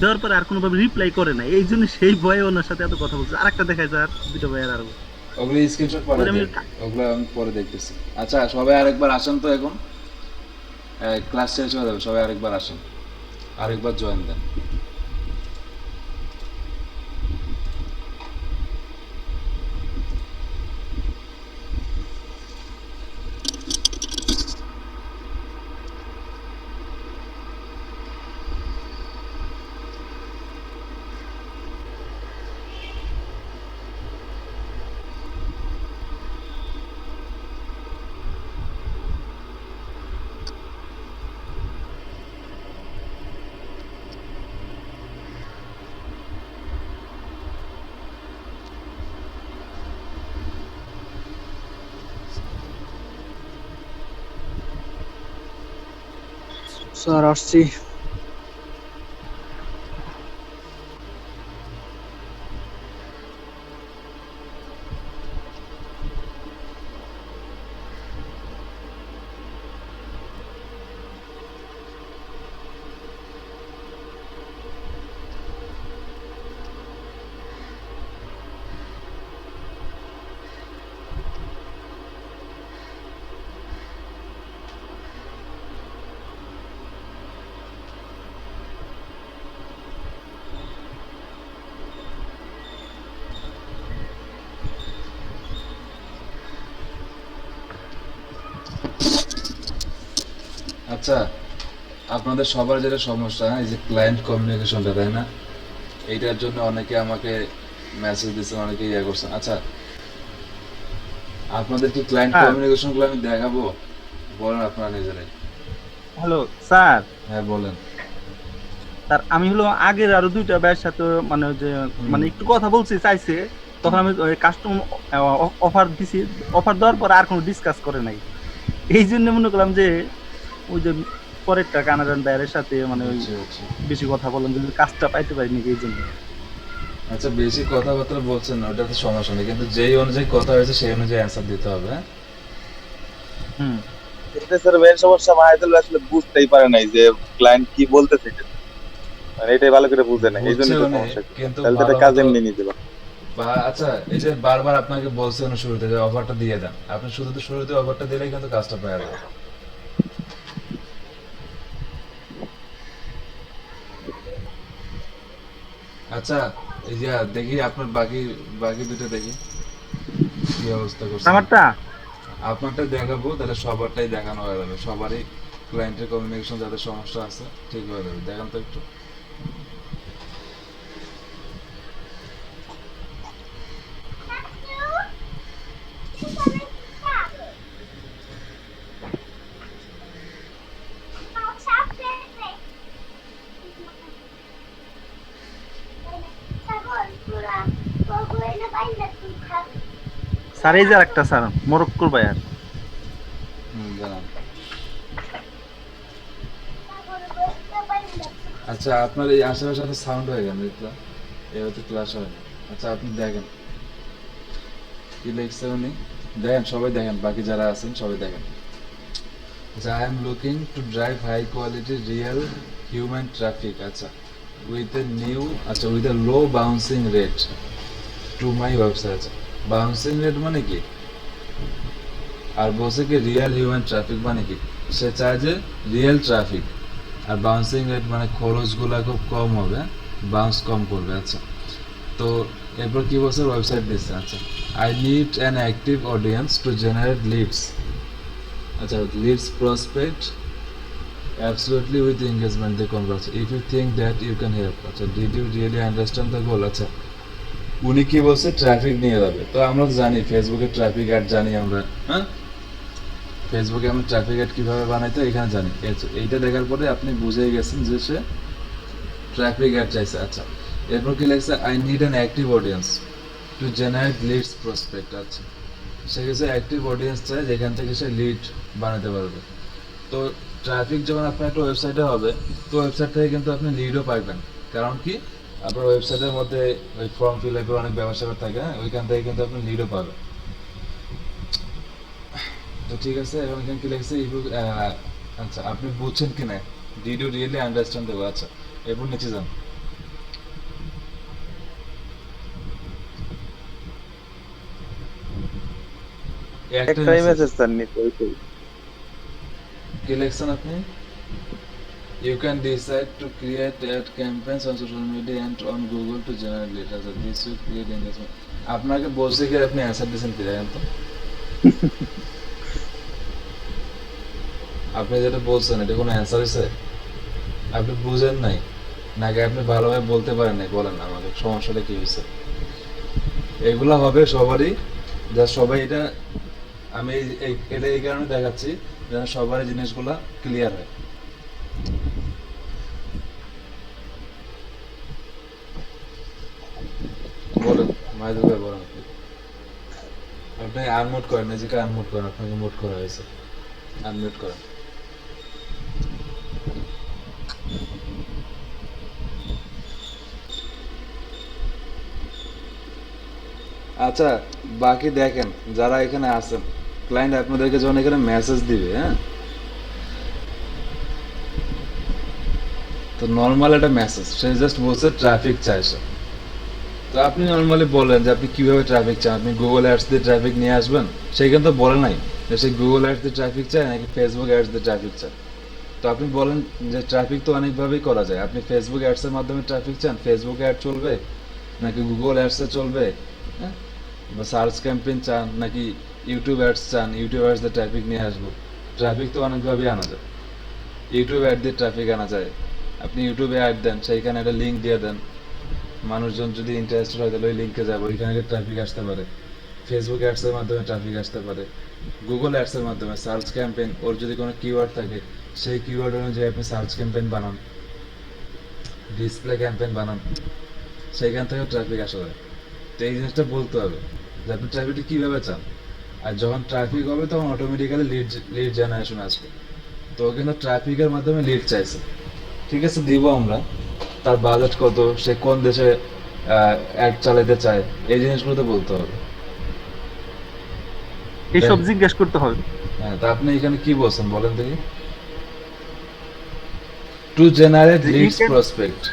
Speaker 5: দেওয়ার পরে আর কোনোভাবে রিপ্লাই করে না, এই জন্য সেই ভয়ে ওনার সাথে এত কথা বলছে। আরেকটা দেখায় স্যার, দুইটা ভাইয়ের আর
Speaker 1: ওগুলো স্ক্রিনশট পরে
Speaker 5: ওগুলো আমি
Speaker 1: দিন, ওগুলো আমি পরে দেখতেছি। আচ্ছা, সবাই আরেকবার আসেন তো, এখন ক্লাস শেষ হয়ে যাবে, সবাই আরেকবার আসেন, আরেকবার জয়েন দেন।
Speaker 6: স্যার আসছি।
Speaker 1: আচ্ছা, আপনাদের সবার যেটা সমস্যা, এই যে ক্লায়েন্ট কমিউনিকেশনটা, তাই না? এইটার জন্য অনেকে আমাকে মেসেজ দিচ্ছেন, অনেকে ইয়ে করছেন। আচ্ছা, আপনাদের কি ক্লায়েন্ট
Speaker 5: হ্যাঁ।
Speaker 1: কমিউনিকেশনগুলো আমি দেখাবো? বলেন আপনারা নিজেরাই।
Speaker 5: হ্যালো স্যার,
Speaker 1: হ্যাঁ বলেন।
Speaker 5: স্যার আমি হলো আগের আরো 2টা ভাইয়ের সাথে মানে যে মানে একটু কথা বলছি চাইছে, তখন আমি ওই কাস্টম অফার দিছি, অফার দেওয়ার পর আর কোনো ডিসকাস করে নাই। এই জন্য মনে করলাম যে ওই যে পরেরটা কানাডান ভাইয়ের সাথে মানে ওই
Speaker 1: বুঝছি, বুঝছি।
Speaker 5: বেশি কথা বললাম, যদি কাজটা পাইতে পারি নাকি এই জন্য।
Speaker 1: আচ্ছা, বেশি কথাবার্তা বলছেন না, ওটা তো সমস্যা নেই, কিন্তু যেই অনুযায়ী কথা হয়েছে সেই অনুযায়ী অ্যান্সার দিতে হবে, হ্যাঁ?
Speaker 5: হুম।
Speaker 2: এটা স্যার মেন সমস্যা, মাহিদুল আসলে বুঝতেই পারে নাই যে ক্লায়েন্ট কি বলতেছে, মানে এটাই ভালো করে বুঝে নাই, এই জন্য
Speaker 1: বুঝছে
Speaker 2: তো
Speaker 1: উনি,
Speaker 2: সমস্যা।
Speaker 1: কিন্তু
Speaker 2: তাহলে তো
Speaker 1: ভালো
Speaker 2: কাজ
Speaker 1: মতো
Speaker 2: এমনি নিতে পারো।
Speaker 1: আচ্ছা, এই যে বারবার আপনাকে বলছেন শুরুতে যে অফারটা দিয়ে দেন, আপনি শুধু তো শুরুতে অফারটা দিলেই কিন্তু কাজটা পেয়ে যাবেন। আচ্ছা, এই যে দেখি আপনার বাকি বাকি দুটো দেখি কি অবস্থা করছে।
Speaker 5: আমারটা
Speaker 1: আপনারটা দেখাবো, তাহলে সবারটাই দেখানো হয়ে যাবে, সবারই ক্লায়েন্টের কমিউনিকেশন যাদের সমস্যা আছে ঠিক হয়ে যাবে। দেখান তো একটু।
Speaker 5: স্যার এই যে আরেকটা স্যার মরক্কোর ভাইয়ার।
Speaker 1: জানান। আচ্ছা, আপনার এই আশেপাশে একটা সাউন্ড হয়ে গেল, দেখলাম এবার ক্লাস হয় না। আচ্ছা, আপনি দেখেন কি লিখছে উনি, দেখেন, সবাই দেখেন, বাকি যারা আছেন সবাই দেখেন। আচ্ছা, I am looking to drive high quality real human traffic, আচ্ছা, উইথ এ নিউ, আচ্ছা, with a low bouncing rate to my website. Bouncing rate মানে কি? আর বলছে কি রিয়েল হিউম্যান ট্রাফিক মানে কি? সে চায় যে রিয়েল ট্রাফিক, আর বাউন্সিং রেট মানে খরচগুলো খুব কম হবে, বাউন্স কম করবে। আচ্ছা, তো এরপর কি বলছে, ওয়েবসাইট দিচ্ছে। আচ্ছা, I need an active audience to generate leads, আচ্ছা, leads prospect absolutely with engagement the converse if you think that you can help. আচ্ছা, did you really understand the goal? আচ্ছা, উনি কি বলছে, ট্রাফিক নিয়ে যাবে। তো আমরা তো জানি ফেসবুকে ট্রাফিক অ্যাড জানি আমরা, হ্যাঁ, ফেসবুকে আমরা ট্রাফিক অ্যাড কিভাবে বানাইতে এখানে জানি। এইটা দেখার পরে আপনি বুঝেই গেছেন যে সে ট্রাফিক অ্যাড চাইছে। আচ্ছা, এরপর কি লাগছে, I need an active audience to generate leads prospect. আচ্ছা, সে কিছু অ্যাক্টিভ অডিয়েন্স চায় যেখান থেকে সে লিড বানাতে পারবে। তো ট্রাফিক যখন আপনার একটা ওয়েবসাইটে হবে, তো ওয়েবসাইট থেকে কিন্তু আপনি লিডও পাইবেন। কারণ কি, আপনার ওয়েবসাইটের মধ্যে ওই ফর্ম ফিল আপের অনেক ব্যবসা থাকে, হ্যাঁ, ওইখান থেকে কিন্তু আপনি লিডও পাবেন। তো ঠিক আছে, এবং এখানে কি লিখছে, আচ্ছা, আপনি বুঝছেন কি না, ডিড ইউ রিয়েলি আন্ডারস্ট্যান্ড দেবো। আচ্ছা, এরপর নিচে যান। একটা
Speaker 2: একটাই
Speaker 1: message।
Speaker 2: মেসেজ স্যার নিতে ওইটাই।
Speaker 1: কি লিখছেন আপনি? You can decide to create ad campaigns on social media and on Google to generate leads. So this will create engagement. আপনাকে বলছে কি আপনি অ্যান্সার দিয়েছেন কি জানেন তো? আপনি যেটা বলছেন এটা কোনো অ্যান্সার হয়েছে? আপনি বুঝেন নাই নাকি আপনি ভালোভাবে বলতে পারেন নাই? বলেন আমাকে সমস্যাটা কি হয়েছে। এগুলা হবে সবারই, যা সবাই এটা, আমি এটা এই কারণে দেখাচ্ছি যেন সবারই জিনিসগুলা ক্লিয়ার হয়। বলেন মাহিদুল ভাই, বলেন। আপনি আনমিউট করেন, নিজেকে আনমিউট করেন, আপনাকে মিউট করা হয়েছে, আনমিউট করেন। আচ্ছা, বাকি দেখেন যারা এখানে আছেন, ক্লায়েন্ট আপনাদেরকে যখন এখানে মেসেজ দিবে, হ্যাঁ, তো নর্মাল একটা মেসেজ, সে জাস্ট বলছে ট্রাফিক চাইছে। তো আপনি নর্মালি বলেন যে আপনি কিভাবে ট্রাফিক চান, আপনি গুগল অ্যাডস দিয়ে ট্রাফিক নিয়ে আসবেন, সে কিন্তু বলে নাই যে সে গুগল অ্যাডস দিয়ে ট্রাফিক চায় নাকি ফেসবুক অ্যাডস দিয়ে ট্রাফিক চায়। তো আপনি বলেন যে ট্রাফিক তো অনেকভাবেই করা যায়, আপনি ফেসবুক অ্যাডসের মাধ্যমে ট্রাফিক চান, ফেসবুক অ্যাড চলবে নাকি গুগল অ্যাডসে চলবে, হ্যাঁ, বা সার্চ ক্যাম্পেইন চান নাকি ইউটিউব অ্যাডস চান, ইউটিউব অ্যাডস দিয়ে ট্রাফিক নিয়ে আসবো। ট্রাফিক তো অনেকভাবেই আনা যায়। ইউটিউবে অ্যাড দিয়ে ট্রাফিক আনা যায়। আপনি ইউটিউবে অ্যাড দেন, সেইখানে একটা লিঙ্ক দিয়ে দেন, মানুষজন যদি ইন্টারেস্টেড হয় তাহলে ওই লিঙ্কে যাবে, ওইখানে ট্রাফিক আসতে পারে। ফেসবুক অ্যাডসের মাধ্যমে ট্রাফিক আসতে পারে, গুগল অ্যাডসের মাধ্যমে সার্চ ক্যাম্পেইন, ওর যদি কোনো কিওয়ার্ড থাকে সেই কিওয়ার্ড অনুযায়ী আপনি সার্চ ক্যাম্পেইন বানান, ডিসপ্লে ক্যাম্পেইন বানান, সেইখান থেকে ট্রাফিক আসা যায়। তো এই জিনিসটা বলতে হবে যে আপনি ট্রাফিকটা কীভাবে চান। আর যখন ট্রাফিক হবে তখন অটোমেটিক্যালি লিড জেনারেশন আসবে। তো ও কিন্তু ট্রাফিকের মাধ্যমে লিড চাইছে, ঠিক আছে, দিব আমরা। তার বাজেট কত, সে কোন দেশে অ্যাড চালাতে চায়, এই জিনিসগুলো তো বলতে হবে।
Speaker 5: এইসব জিজ্ঞেস করতে হবে।
Speaker 1: হ্যাঁ, তা আপনি এখানে কি বলছেন বলেন দেখি। টু জেনারেট লিডস প্রসপেক্ট,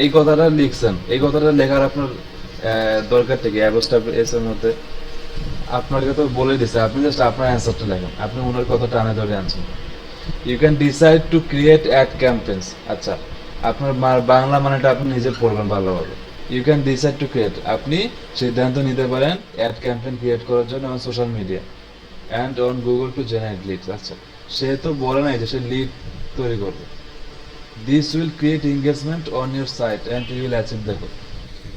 Speaker 1: এই কথাটা লিখছেন, এই কথাটা লেখার আপনার দরকারটা কি? অ্যাবস্ট্রাক্ট এর মধ্যে আপনাকে তো বলে দিছে, আপনি জাস্ট আপনার অ্যান্সারটা লেখেন, আপনি ওনার কথা টানে ধরে আনছেন। You can decide to create ad campaigns. আচ্ছা, আপনার বাংলা মানেটা আপনি নিজে পড়বেন ভালোভাবে। You can decide to create, আপনি সিদ্ধান্ত নিতে পারেন অ্যাড ক্যাম্পেইন ক্রিয়েট করার জন্য on social media and on Google to generate leads. আচ্ছা, সে তো বলে নাই যে সে লিড তৈরি করবে। This will create engagement on your site and you will achieve the goal.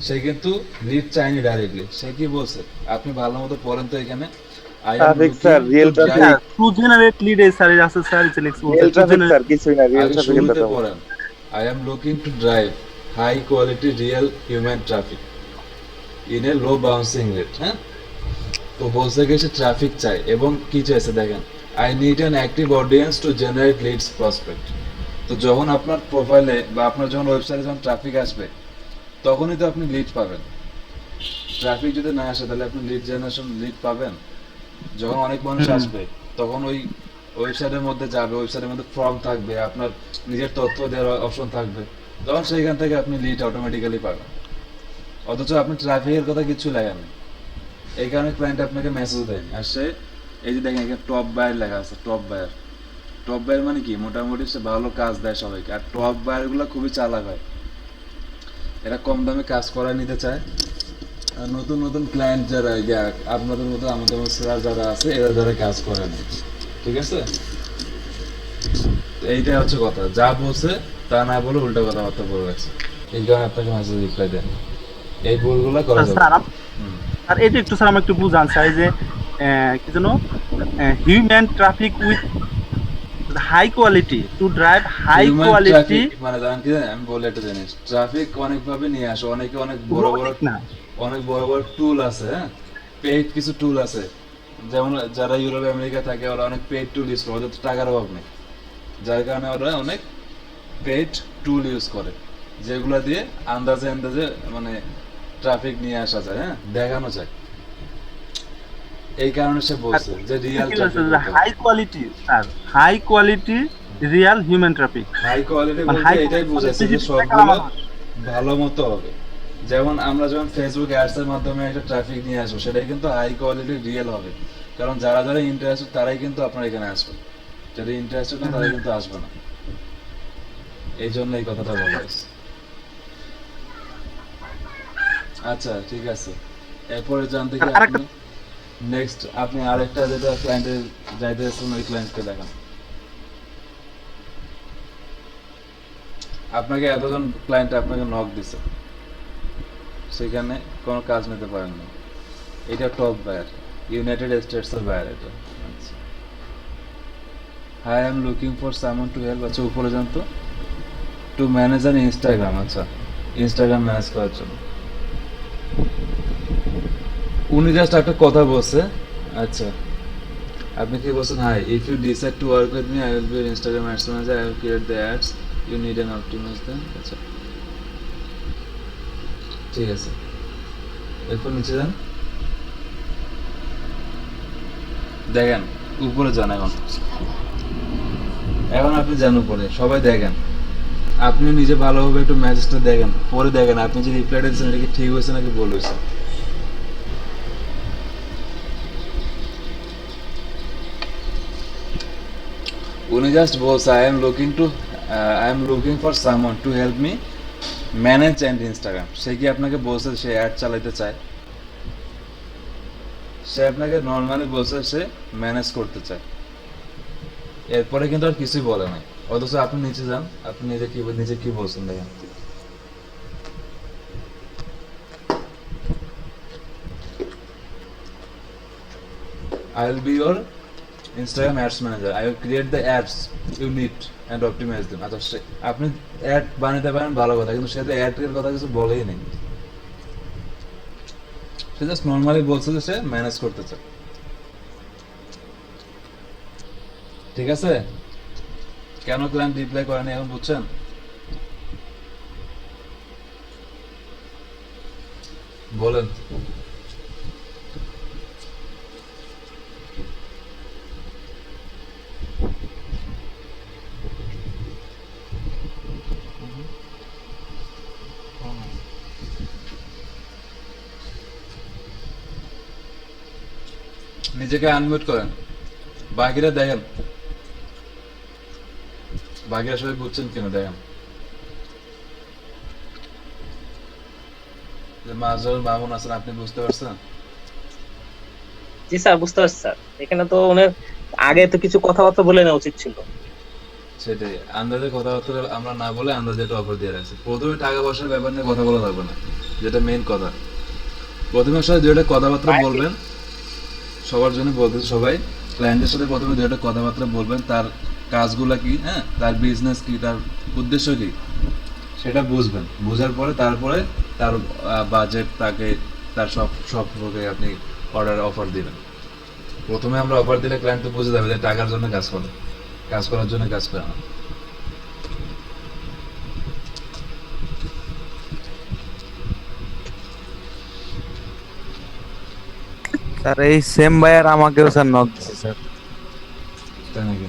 Speaker 1: সে কিন্তু লিড চাইনি ডাইরেক্টলি, সে কি বলছে আপনি ভালো মতো পড়েন তো এখানে।
Speaker 2: Traffic sir, real traffic,
Speaker 5: to generate lead এই স্যার আছে sir select
Speaker 2: real traffic sir, কিছুই না, রিয়েল ট্রাফিকের কথা বলেন।
Speaker 1: পড়েন, I am looking to drive high quality real human traffic in a low bouncing rate. হ্যাঁ, তো বলছে কি সে ট্রাফিক চাই এবং কি চাইছে দেখেন, I need an active audience to generate leads prospect. তো যখন আপনার প্রোফাইলে বা আপনার যখন ওয়েবসাইটে যখন ট্রাফিক আসবে তখনই তো আপনি লিড পাবেন। ট্রাফিক যদি না আসে তাহলে আপনি লিড জেনারেশন লিড পাবেন? যখন অনেক মানুষ আসবে তখন ওই ওয়েবসাইটের মধ্যে যাবে, ওয়েবসাইটের মধ্যে ফর্ম থাকবে, আপনার নিজের তথ্য দেওয়ার অপশন থাকবে, তখন সেইখান থেকে আপনি লিড অটোমেটিক্যালি পাবেন। অথচ আপনি ট্রাফিকের কথা কিছু লেখেন না, এই কারণে ক্লায়েন্ট আপনাকে মেসেজ দেয়। আর সে এই যে দেখেন এখানে টপ বায়ার লেখা আছে, টপ বায়ার। টপ বায়ার মানে কি, মোটামুটি সে ভালো কাজ দেয় সবাইকে। আর টপ বায়ারগুলো খুবই চালাক হয়, এরা কম দামে কাজ করায় নিতে চায়। আর নতুন নতুন ক্লায়েন্ট যারা আপনাদের মতো আমাদের মতো যারা আছে এরা যারা কাজ করে না, ঠিক আছে। এইটা হচ্ছে কথা, যা বলছে তা না বলে উল্টা কথাবার্তা বলে রাখছে, এই কারণে আপনাকে মেসেজ রিপ্লাই দেন। এই ভুলগুলো করা যাবে।
Speaker 5: স্যার আর এটা একটু স্যার আমি একটু বুঝান চাই যে কি যেন human traffic with high quality to drive high quality,
Speaker 1: মানে জানেন কি, আমি বলে একটা জিনিস, ট্রাফিক অনেক ভাবে নিয়ে আসে, অনেকে অনেক বড় বড় টুল আছে। হ্যাঁ, পেইড কিছু টুল আছে, যেমন যারা ইউরোপ আমেরিকা থাকে ওরা অনেক পেইড টুল ইউজ করে, ওদের তো টাকার অভাব নেই, যার কারণে ওরা অনেক পেইড টুল ইউজ করে, যেগুলো দিয়ে আন্দাজে মানে ট্রাফিক নিয়ে আসা যায়, হ্যাঁ, দেখানো যায়। এই কারণে সে বলছে যে real
Speaker 5: high quality sir, high quality real human traffic.
Speaker 1: High quality বলতে এটাই বোঝাচ্ছে যে সবগুলো ভালো মতো হবে। যেমন আমরা যখন ফেসবুক অ্যাডস এর মাধ্যমে একটা ট্রাফিক নিয়ে আসবো, সেটাই কিন্তু হাই কোয়ালিটি রিয়েল হবে, কারণ যারা যারা ইন্টারেস্টেড তারাই কিন্তু আপনার এখানে আসবে, যারা ইন্টারেস্টেড না তারা কিন্তু আসবে না। এই জন্য এই কথাটা বলা হয়েছে। আচ্ছা, ঠিক আছে, এরপরে জানতে কি আপনি নেক্সট আপনি আরেকটা যেটা ক্লায়েন্টের যাইতে যাচ্ছেন ওই ক্লায়েন্টকে দেখান। আপনাকে এতজন ক্লায়েন্ট আপনাকে নক দিছে, সেখানে কোনো কাজ নিতে পারেন না। এটা টপ বায়ার, ইউনাইটেড স্টেটস এর বায়ার এটা। আচ্ছা, hi I am looking for someone to help. আচ্ছা, উপরে যান তো, টু ম্যানেজ অ্যান ইনস্টাগ্রাম। আচ্ছা, ইনস্টাগ্রাম ম্যানেজ করার জন্য উনি জাস্ট একটা কথা বলছে। আচ্ছা, আপনি কি বলছেন, hi if you decide to work with me I will be your Instagram ads manager, I will create the ads you need and optimize them. আচ্ছা, ঠিক আছে, এরপর নিচে যান, দেখেন উপরে যান। এখন আপনি যান উপরে, সবাই দেখেন, আপনি নিজে ভালোভাবে একটু মেসেজটা দেখেন, পরে দেখেন আপনি যে রিপ্লাইটা দিচ্ছেন এটা কি ঠিক হয়েছে নাকি ভুল হয়েছে। উনি জাস্ট বলছে I am looking for someone to help me manage and Instagram. সে কি আপনাকে বলছে সে অ্যাড চালাতে চায়? সে আপনাকে নর্মালি বলছে সে ম্যানেজ করতে চায়, এরপরে কিন্তু আর কিছুই বলে নাই। অথচ আপনি নিচে যান, আপনি নিজে কি বলছেন দেখেন। I will be your Instagram ads manager. I will create the ads you need and optimize them. আচ্ছা আপনি অ্যাড বানাতে পারেন ভালো কথা, কিন্তু সে তো অ্যাড এর কথা কিছু বলেই নেই। সে জাস্ট নর্মালি বলছে যে সে ম্যানেজ করতে চায়। ঠিক আছে, কেন ক্লায়েন্ট রিপ্লাই করেনি এখন বুঝছেন? বলেন। নিজেকে আনমিউট করেন, বাকিরা দেখেন, বাকিরা সবাই বুঝছেন কিনা দেখেন। যে মাজহারুল মামুন আছেন, আপনি বুঝতে পারছেন?
Speaker 3: জি স্যার, বুঝতে পারছি স্যার। এখানে তো ওনার আগে তো কিছু কথাবার্তা বলে নেওয়া উচিত ছিল।
Speaker 1: সেটাই, আন্দাজে কথাবার্তা আমরা না বলে আন্দাজে একটা অফার দিয়ে রাখছি। প্রথমে টাকা পয়সার ব্যাপার নিয়ে কথা বলা যাবে না, যেটা মেইন কথা। প্রথমে সাথে যেটা কথাবার্তা বলবেন, সবার জন্য বলতেছি, সবাই ক্লায়েন্টের সাথে প্রথমে যেটা কথাবার্তা বলবেন, তার কাজগুলা কি, হ্যাঁ, তার বিজনেস কি, তার উদ্দেশ্য কি, সেটা বুঝবেন। বোঝার পরে তারপরে তার বাজেট, তাকে তার সব সম্পর্কে আপনি অফার দিবেন। প্রথমে আমরা অফার দিলে ক্লায়েন্ট তো বুঝে যাবে যে টাকার জন্য কাজ করে, কাজ করার জন্য কাজ করে না।
Speaker 4: স্যার এই সেম ভাইয়ার আমাকেও স্যার নক দিছে স্যার।
Speaker 1: তাই নাকি?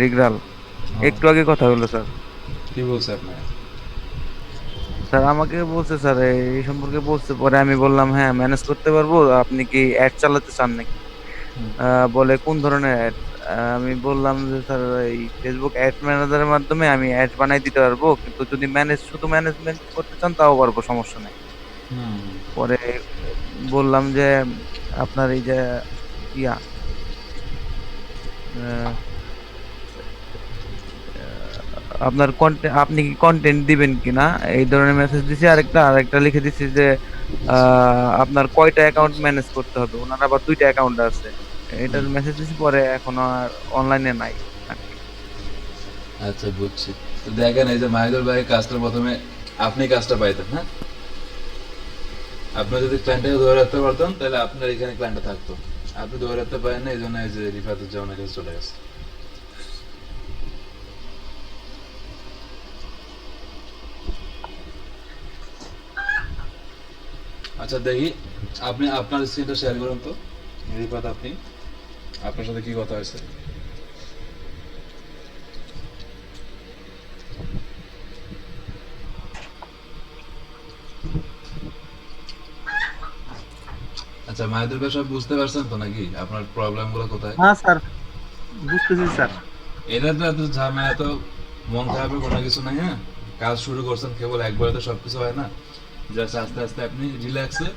Speaker 4: রিগরাল একটু আগে কথা হলো স্যার।
Speaker 1: কি বলছে আপনার?
Speaker 4: স্যার আমাকে বলছে স্যার এই সম্পর্কে বলছে, পরে আমি বললাম হ্যাঁ ম্যানেজ করতে পারবো, আপনি কি অ্যাড চালাতে চান নাকি? বলে কোন ধরনের অ্যাড? আমি বললাম যে স্যার এই ফেসবুক অ্যাড ম্যানেজারের মাধ্যমে আমি অ্যাড বানাই দিতে পারবো, কিন্তু যদি শুধু ম্যানেজমেন্ট করতে চান তাও পারবো, সমস্যা নেই। পরে বললাম যে আপনার এই যে ইয়া আহ, আপনার কন্টেন্ট, আপনি কি কন্টেন্ট দিবেন কিনা, এই ধরনের মেসেজ দিছি। আরেকটা লিখে দিছি যে আপনার কয়টা অ্যাকাউন্ট ম্যানেজ করতে হবে, ওনার আবার 2টা অ্যাকাউন্ট আছে, এটার মেসেজ দিছি। পরে এখনো আর অনলাইনে নাই।
Speaker 1: আচ্ছা বুঝছি। তো দেখেন, এই যে মাহিদুল ভাই কাজটা প্রথমে আপনি কাজটা পাইতেন, হ্যাঁ, আপনি যদি ক্লায়েন্টটাকে ধরে রাখতে পারতেন তাহলে আপনার এখানে ক্লায়েন্টটা থাকতো। আপনি ধরে রাখতে পারেন না, এই জন্য এই যে রিফাতুজ্জামানের কাছে চলে গেছে। আচ্ছা দেখি, আপনি আপনার স্ক্রিনটা শেয়ার করুন তো রিফাত, আপনি আপনার সাথে কি কথা হয়েছে? আচ্ছা মাহিদুল ভাই সব বুঝতে পারছেন তো নাকি আপনার প্রবলেম গুলো কোথায়?
Speaker 5: হ্যাঁ স্যার, বুঝতেছি স্যার।
Speaker 1: এটা তো এত ঝামেলা, তো মন খারাপের কোনো কিছু নাই। হ্যাঁ, কাজ শুরু করছেন, কেবল একবারে তো সবকিছু হয় না। জাস্ট আস্তে আস্তে আপনি রিল্যাক্সে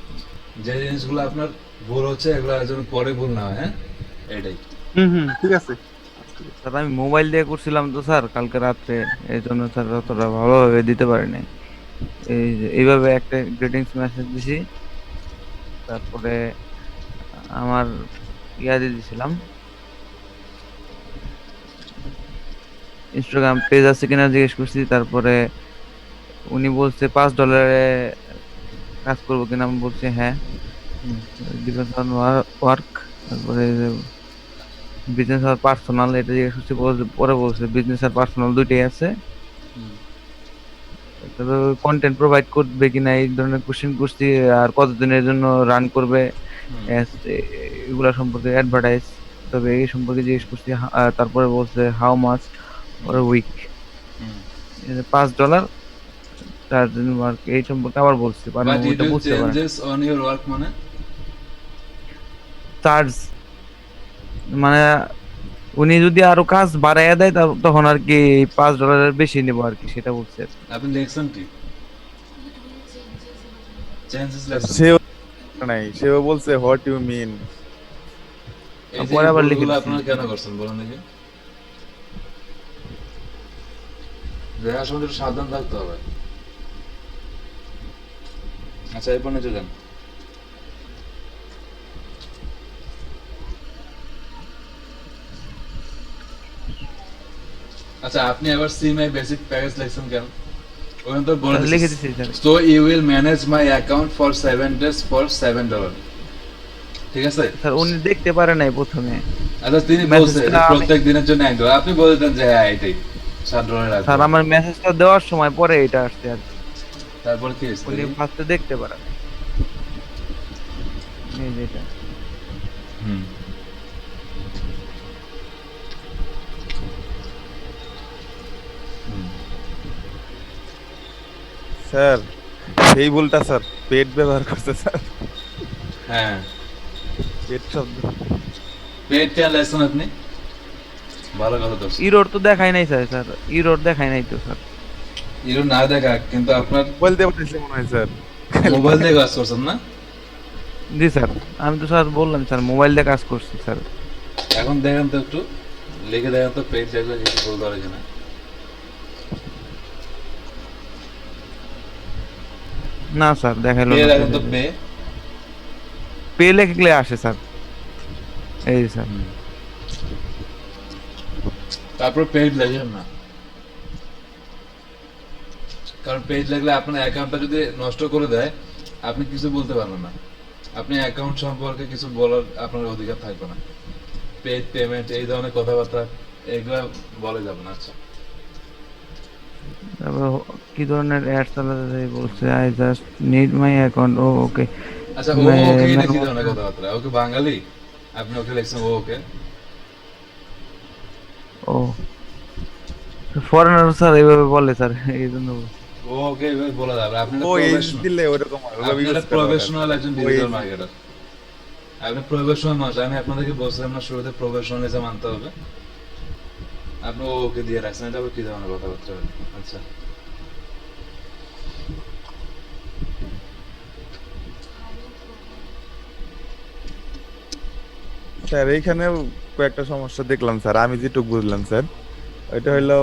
Speaker 1: যে জিনিসগুলো আপনার ভুল হচ্ছে এগুলো যেন পরে ভুল না হয়, হ্যাঁ, এটাই।
Speaker 5: ঠিক আছে স্যার। আমি মোবাইল দিয়ে করছিলাম তো স্যার কালকে রাত্রে, এই জন্য স্যার অতটা ভালোভাবে দিতে পারিনি। এইভাবে একটা গ্রিটিংস মেসেজ দিছি, তারপরে আমার ইয়া দিয়ে দিছিলাম, ইনস্টাগ্রাম পেজ আছে কিনা জিজ্ঞেস করছি। তারপরে উনি বলছে $5 কাজ করবো কিনা, আমি বলছি হ্যাঁ, ডিপেন্ডস অন ওয়ার্ক। তারপরে বিজনেস আর পার্সোনাল এটা জিজ্ঞেস করছি, পরে বলছে বিজনেস আর পার্সোনাল দুইটাই আছে। তবে কন্টেন্ট প্রোভাইড করবে কিনা এই ধরনের কোশ্চেন করছি, আর কতদিনের জন্য রান করবে এগুলা সম্পর্কে অ্যাডভার্টাইজ, তবে এই সম্পর্কে জিজ্ঞেস করছি। তারপরে বলছে how much for week, $5 charge work, এই সম্পর্কে আবার বলছি।
Speaker 1: But did you changes on your work মানে
Speaker 5: চার্জ মানে উনি যদি আরো কাজ বাড়াইয়া দেয় তখন আর কি $5 বেশি নেব আর কি, সেটা বলছে।
Speaker 1: আপনি লিখছেন কি? চেঞ্জেস লেখছেন?
Speaker 2: সেও নাই, সেও বলছে হোয়াট ইউ মিন।
Speaker 1: এই যে
Speaker 5: পরে আবার লিখে
Speaker 1: ভুলগুলো
Speaker 5: দিচ্ছি।
Speaker 1: আপনারা কেন করছেন বলেন দেখি? দেখার সময় একটু সাবধান থাকতে হবে। আচ্ছা এরপর নিচে যান। আচ্ছা আপনি আবার সি মাই বেসিক প্যাকেজ লিখছেন কেন? ওখানে তো বলে
Speaker 4: লিখে
Speaker 1: দিছি
Speaker 4: দিছি স্যার।
Speaker 1: So you will manage my account for 7 days for $7, ঠিক আছে?
Speaker 4: স্যার উনি দেখতে পারে নাই প্রথমে।
Speaker 1: আচ্ছা তিনি
Speaker 4: Message
Speaker 1: বলছে
Speaker 4: টা আমি-
Speaker 1: প্রত্যেক দিনের জন্য $1, আপনি বলতেন যে হ্যাঁ এটাই $7
Speaker 4: স্যার
Speaker 1: রাখবেন।
Speaker 4: আমার মেসেজটা দেওয়ার সময় পরে এটা আসছে আর কি।
Speaker 1: তারপর কি হয়েছে?
Speaker 4: উনি ফার্স্টে দেখতে পারে নাই। এই যে এটা।
Speaker 1: হুম হুম।
Speaker 2: স্যার সেই ভুলটা স্যার পেট ব্যবহার করছে স্যার,
Speaker 1: হ্যাঁ
Speaker 2: পেট শব্দ।
Speaker 1: পেড টেন লেসন আপনি ভালো কথা তো।
Speaker 4: ইরোর তো দেখাই নাই স্যার, স্যার ইরোর দেখাই নাই তো স্যার।
Speaker 1: ইরো না দেখা কিন্তু আপনার
Speaker 2: বলতে পারতেছি মনে হয় স্যার।
Speaker 1: মোবাইল দিয়ে কাজ করছেন না?
Speaker 4: জি স্যার, আমি তো স্যার বললাম স্যার মোবাইল দিয়ে কাজ করছি স্যার।
Speaker 1: এখন দেখেন তো একটু লিখে দেখেন তো পেজ দেখলে কিছু বলতে পারে কিনা।
Speaker 4: না স্যার দেখাইলো
Speaker 1: পে
Speaker 4: না।
Speaker 1: দেখেন তো পে।
Speaker 4: পে লিখলে আসে স্যার। এই যে স্যার।
Speaker 1: তারপর পেজ লেখেন না, কারণ পেজ লাগলে আপনার অ্যাকাউন্টটা যদি নষ্ট করে দেয় আপনি কিছু বলতে পারবেন না, আপনি অ্যাকাউন্ট সম্পর্কে কিছু বলার আপনার অধিকার থাকবে না। পেজ পেমেন্ট এই ধরনের কথাবার্তা এগুলো বলে যাবে না। আচ্ছা
Speaker 4: তারপর কি ধরনের অ্যাড চালাতে চাই বলছে, I just need my account. ও ওকে।
Speaker 1: আচ্ছা ও ওকে এটা কি ধরনের কথাবার্তা? ওকে বাঙালি, আপনি ওকে লিখছেন ও ওকে।
Speaker 4: ও ফরেনার স্যার এইভাবে বলে স্যার, এই জন্য
Speaker 1: ও ওকে এভাবে বলা যাবে। আপনি
Speaker 2: ও এই দিলে ওরকম হয়, ওভাবে
Speaker 1: আপনি
Speaker 2: use
Speaker 1: একটা
Speaker 2: করা দরকার।
Speaker 1: প্রফেশনাল একজন ডিজিটাল
Speaker 2: ওই-
Speaker 1: মার্কেটার, আপনি প্রফেশনাল মানুষ। আমি আপনাদেরকে বলছিলাম না শুরুতে প্রফেশনালিজম আনতে হবে, আপনি ও ওকে দিয়ে রাখছেন, এটা আবার কি ধরনের কথাবার্তা? আচ্ছা
Speaker 2: স্যার এইখানে কয়েকটা সমস্যা দেখলাম স্যার, আমি যেটুকু বুঝলাম স্যার ওইটা হলো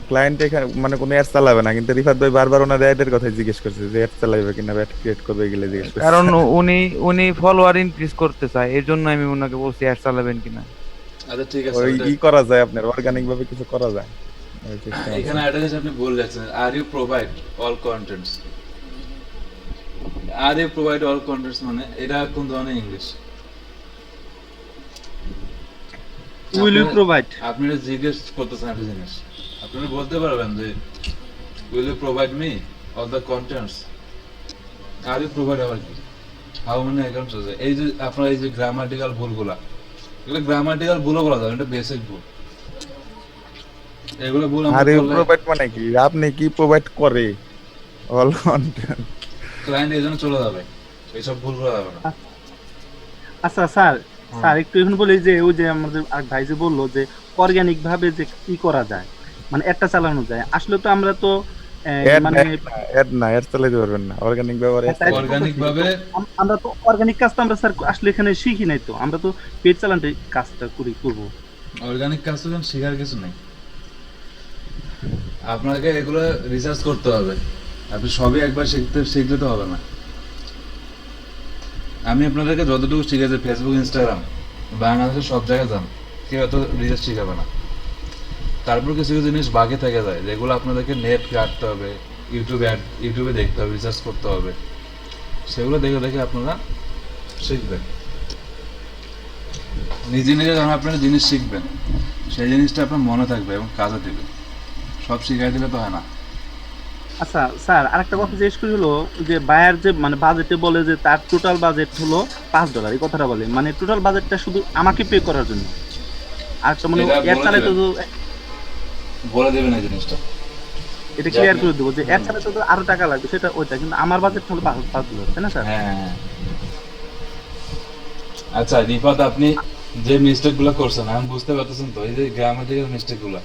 Speaker 2: ক্লায়েন্ট এখানে মানে কোনো অ্যাড চালাবে না, কিন্তু রিফাত ভাই বারবার ওনার অ্যাডের কথাই জিজ্ঞেস করছে যে অ্যাড চালাবে কিনা, অ্যাড ক্রিয়েট করবে এগুলো জিজ্ঞেস করছে।
Speaker 4: কারণ উনি ফলোয়ার ইনক্রিজ করতে চায়, এর জন্য আমি ওনাকে বলছি অ্যাড চালাবেন কিনা।
Speaker 1: আচ্ছা ঠিক আছে।
Speaker 2: ওই
Speaker 1: ওটা-
Speaker 2: কি করা যায় আপনার অর্গানিক ভাবে কিছু করা যায় ওই system আছে।
Speaker 1: এখানে অ্যাড্রেস আপনি বলে রাখছেন are you provide all contents. Are you provide all contents মানে এটা কোন ধরনের ইংলিশ?
Speaker 5: Will you provide?
Speaker 1: আপনি এটা জিজ্ঞেস করতেছেন একটা জিনিস, আপনি বলতে পারবেন যে will you provide me all the contents. Are you provide আবার কি? হাউ মেনি অ্যাকাউন্টস আছে? এই যে আপনার এই যে গ্রামাটিক্যাল ভুলগুলা, এগুলো গ্রামাটিক্যাল ভুলও বলা যাবে, এটা বেসিক ভুল। এগুলো ভুল
Speaker 2: আর প্রোভাইড মানে কি, আপনি কি প্রোভাইড করে অল কন্টেন্ট?
Speaker 1: ক্লায়েন্ট এই জন্য চলে যাবে, এইসব ভুল করা যাবে না।
Speaker 5: আচ্ছা স্যার, স্যার একটু এখন বলি যে ওই যে আমাদের আর ভাই যে বললো যে অর্গানিক ভাবে যে কি করা যায়, মানে একটা চালানো যায়। আসলে তো আমরা তো মানে
Speaker 2: অ্যাড না, অ্যাড চালাতে পারবেন না অর্গানিক ব্যবহারে।
Speaker 1: অর্গানিক ভাবে
Speaker 5: আমরা তো অর্গানিক কাজটা আমরা স্যার আসলে এখানে শিখি নাই তো, আমরা তো পেট চালানোর কাজটা করবো।
Speaker 1: অর্গানিক কাজ তো শেখার কিছু নেই, আপনাকে এগুলো রিসার্চ করতে হবে। আপনি সবই একবার শিখলে তো হবে না। আমি আপনাদেরকে যতটুকু শিখেছি ফেসবুক ইনস্টাগ্রাম বাংলাদেশের সব জায়গায় যান, কেউ এত রিসার্চ শিখাবে না। তারপর কিছু কিছু জিনিস বাকি থেকে যায় যেগুলো আপনাদেরকে নেট কাটতে হবে, ইউটিউবে দেখতে হবে, রিসার্চ করতে হবে, সেগুলো দেখে দেখে আপনারা শিখবেন। নিজে নিজে যখন আপনারা জিনিস শিখবেন সেই জিনিসটা আপনার মনে থাকবে এবং কাজে দেবে। সব শিখাই দিলে তো হয় না।
Speaker 5: আচ্ছা স্যার আরেকটা কথা জিজ্ঞেস করি হলো যে বায়ার যে মানে বাজেটে বলে যে তার টোটাল বাজেট হলো $5, এই কথাটা বলে মানে টোটাল বাজেটটা শুধু আমাকে পে করার জন্য। আর তো মানে
Speaker 1: এটা
Speaker 5: অ্যাড
Speaker 1: বলে
Speaker 5: চালাতে তো
Speaker 1: বলে দেবেন এই জিনিসটা।
Speaker 5: এটা ক্লিয়ার করে দেবো যে অ্যাড চালাতে তো আরো টাকা লাগবে, সেটা ওইটা, কিন্তু আমার বাজেট হলো $5, তাই না স্যার?
Speaker 1: হ্যাঁ আচ্ছা রিফাত, আপনি যে মিস্টেক গুলো করছেন আমি বুঝতে পারতেছেন তো, এই যে গ্রামাটিক্যাল মিস্টেক গুলো।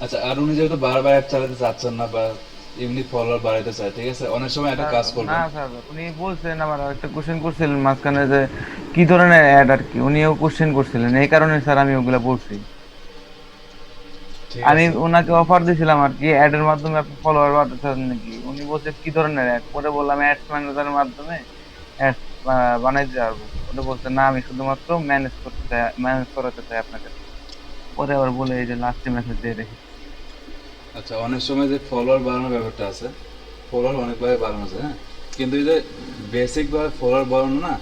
Speaker 1: আচ্ছা আর উনি যেহেতু বারবার অ্যাড চালাতে চাচ্ছেন না বা এমনি ফলোয়ার বাড়াইতে চায়, ঠিক আছে, অনেক সময় একটা কাজ করবেন।
Speaker 4: না স্যার উনি বলছেন, আবার একটা কোশ্চেন করছিলেন মাঝখানে যে কি ধরনের অ্যাড আর কি, উনিও কোশ্চেন করছিলেন, এই কারণে স্যার আমি ওগুলা বলছি।
Speaker 1: ঠিক
Speaker 4: আমি
Speaker 1: আছে
Speaker 4: ওনাকে অফার দিয়েছিলাম আর কি অ্যাড এর মাধ্যমে আপনি ফলোয়ার বাড়াতেছেন নাকি, উনি বলছে কি ধরনের অ্যাড, পরে বললাম অ্যাডস ম্যানেজারের মাধ্যমে অ্যাড বানাই দিতে পারবো, ওটা বলছে না আমি শুধুমাত্র ম্যানেজ করাতে চাই আপনাকে। পরে আবার বলে এই যে লাস্টে মেসেজ দিয়ে রেখে।
Speaker 1: আচ্ছা অনেক সময় যে ফলোয়ার বাড়ানোর ব্যাপারটা আছে, ফলোয়ার অনেকভাবে বাড়ানো যায়, হ্যাঁ, কিন্তু এই যে বেসিক ভাবে ফলোয়ার বাড়ানো না,